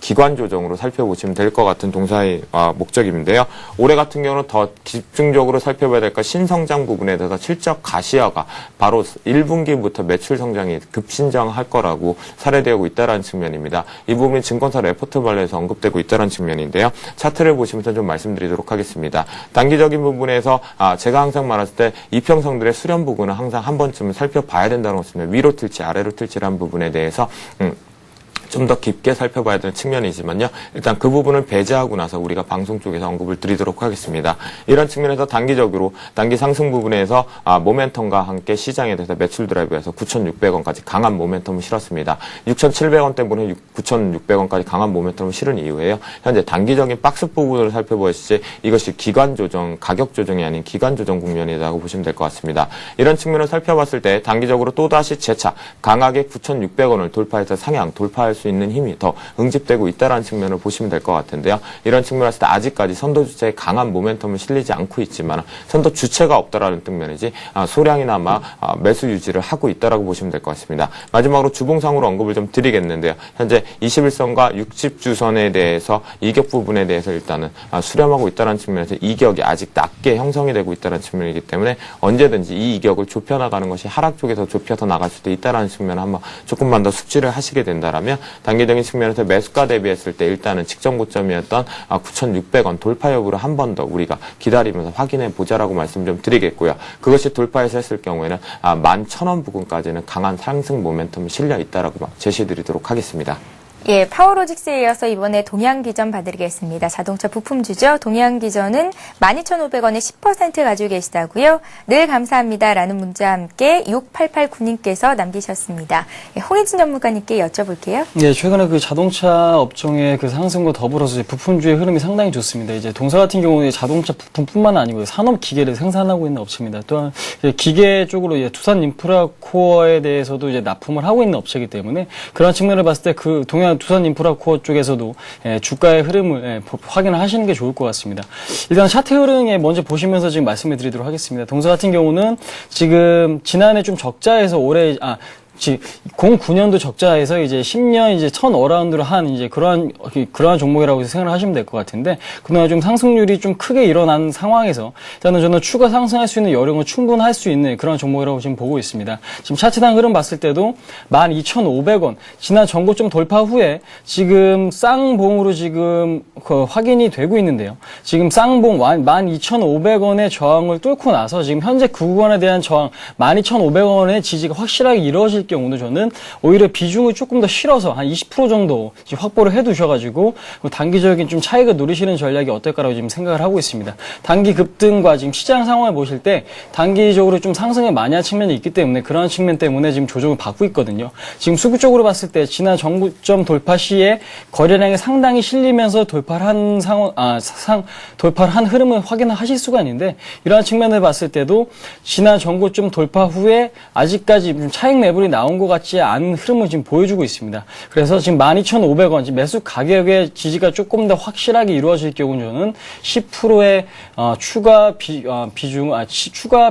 기관 조정으로 살펴보시면 될 것 같은 동사의 목적인데요. 올해 같은 경우는 더 집중적으로 살펴봐야 될 것 신성장 부분에 대해서 실적 가시화가 바로 1분기부터 매출 성장이 급신장할 거라고 사례되고 있다는 측면입니다. 이 부분이 증권사 레포트 발레에서 언급되고 있다는 측면인데요. 차트를 보시면서 좀 말씀드리도록 하겠습니다. 단기적인 부분에서 제가 항상 말했을 때 이평선들의 수렴 부분은 항상 한 번쯤은 살펴봐야 된다는 것입니다. 위로 틀지 아래로 틀지라는 부분에 대해서 좀 더 깊게 살펴봐야 되는 측면이지만요. 일단 그 부분을 배제하고 나서 우리가 방송 쪽에서 언급을 드리도록 하겠습니다. 이런 측면에서 단기적으로 단기 상승 부분에서 모멘텀과 함께 시장에 대해서 매출 드라이브에서 9,600원까지 강한 모멘텀을 실었습니다. 6,700원대 부분에 9,600원까지 강한 모멘텀을 실은 이후에요. 현재 단기적인 박스 부분을 살펴보시지 이것이 기관 조정, 가격 조정이 아닌 기관 조정 국면이라고 보시면 될 것 같습니다. 이런 측면을 살펴봤을 때 단기적으로 또다시 재차 강하게 9,600원을 돌파해서 상향, 돌파할 수 있는 힘이 더 응집되고 있다는 측면을 보시면 될 것 같은데요. 이런 측면을 봤을 때 아직까지 선도 주체의 강한 모멘텀을 실리지 않고 있지만 선도 주체가 없다라는 측면이지 소량이나마 매수 유지를 하고 있다라고 보시면 될 것 같습니다. 마지막으로 주봉상으로 언급을 좀 드리겠는데요. 현재 21선과 60주선에 대해서 이격 부분에 대해서 일단은 수렴하고 있다는 측면에서 이격이 아직 낮게 형성이 되고 있다는 측면이기 때문에 언제든지 이 이격을 좁혀나가는 것이 하락 쪽에서 좁혀서 나갈 수도 있다는 측면을 한번 조금만 더 숙지를 하시게 된다라면 단기적인 측면에서 매수가 대비했을 때 일단은 직전 고점이었던 9,600원 돌파 여부를 한 번 더 우리가 기다리면서 확인해 보자라고 말씀 좀 드리겠고요. 그것이 돌파해서 했을 경우에는 11,000원 부근까지는 강한 상승 모멘텀이 실려 있다라고 제시해 드리도록 하겠습니다. 예, 파워로직스에 이어서 이번에 동양기전 봐드리겠습니다. 자동차 부품주죠. 동양기전은 12,500원에 10% 가지고 계시다고요. 늘 감사합니다라는 문자와 함께 6889님께서 남기셨습니다. 예, 홍희진 전문가님께 여쭤볼게요. 네, 최근에 그 자동차 업종의 그 상승과 더불어서 이제 부품주의 흐름이 상당히 좋습니다. 이제 동사 같은 경우는 자동차 부품뿐만 아니고 산업 기계를 생산하고 있는 업체입니다. 또한 기계 쪽으로 이제 두산 인프라코어에 대해서도 이제 납품을 하고 있는 업체이기 때문에 그런 측면을 봤을 때 그 두산 인프라코어 쪽에서도 주가의 흐름을 확인을 하시는 게 좋을 것 같습니다. 일단 차트 흐름에 먼저 보시면서 지금 말씀을 드리도록 하겠습니다. 동사 같은 경우는 지금 지난해 좀 적자에서 올해 09년도 적자에서 이제 10년 이제 1000어라운드를 한 이제 그러한 종목이라고 생각을 하시면 될 것 같은데 그동안 좀 상승률이 좀 크게 일어난 상황에서 일단은 저는 추가 상승할 수 있는 여력은 충분할 수 있는 그런 종목이라고 지금 보고 있습니다. 지금 차트당 흐름 봤을 때도 12,500원 지난 전고점 돌파 후에 지금 쌍봉으로 지금 확인이 되고 있는데요. 지금 쌍봉 12,500원의 저항을 뚫고 나서 지금 현재 그 구간에 대한 저항 12,500원의 지지가 확실하게 이루어질 경우는 저는 오히려 비중을 조금 더 실어서 한 20% 정도 지금 확보를 해두셔가지고 단기적인 좀 차익을 노리시는 전략이 어떨까라고 지금 생각을 하고 있습니다. 단기 급등과 지금 시장 상황을 보실 때 단기적으로 좀 상승을 많이 한 측면이 있기 때문에 그런 측면 때문에 지금 조정을 받고 있거든요. 지금 수급적으로 봤을 때 지난 전고점 돌파 시에 거래량이 상당히 실리면서 돌파를 한 흐름을 확인하실 수가 있는데 이러한 측면을 봤을 때도 지난 전고점 돌파 후에 아직까지 좀 차익 매물이 나온 것 같지 않은 흐름을 지금 보여주고 있습니다. 그래서 지금 12,500원 지금 매수 가격의 지지가 조금 더 확실하게 이루어질 경우는 저는 10%의 추가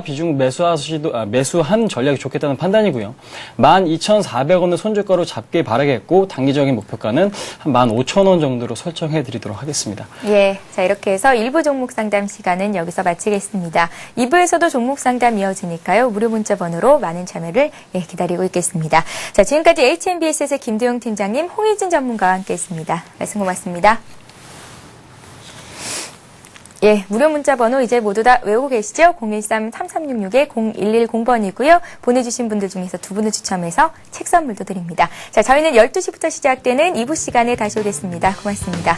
비중 매수한 전략이 좋겠다는 판단이고요. 12,400원을 손절가로 잡길 바라겠고 단기적인 목표가는 한 15,000원 정도로 설정해 드리도록 하겠습니다. 예, 자 이렇게 해서 1부 종목 상담 시간은 여기서 마치겠습니다. 2부에서도 종목 상담 이어지니까요. 무료 문자 번호로 많은 참여를 기다리고 있겠습니다. 자, 지금까지 HNBS의 김도영 팀장님, 홍희진 전문가와 함께했습니다. 말씀 고맙습니다. 예, 무료 문자 번호 이제 모두 다 외우고 계시죠? 013-3366-0110번이고요. 보내주신 분들 중에서 두 분을 추첨해서 책 선물도 드립니다. 자, 저희는 12시부터 시작되는 2부 시간에 다시 오겠습니다. 고맙습니다.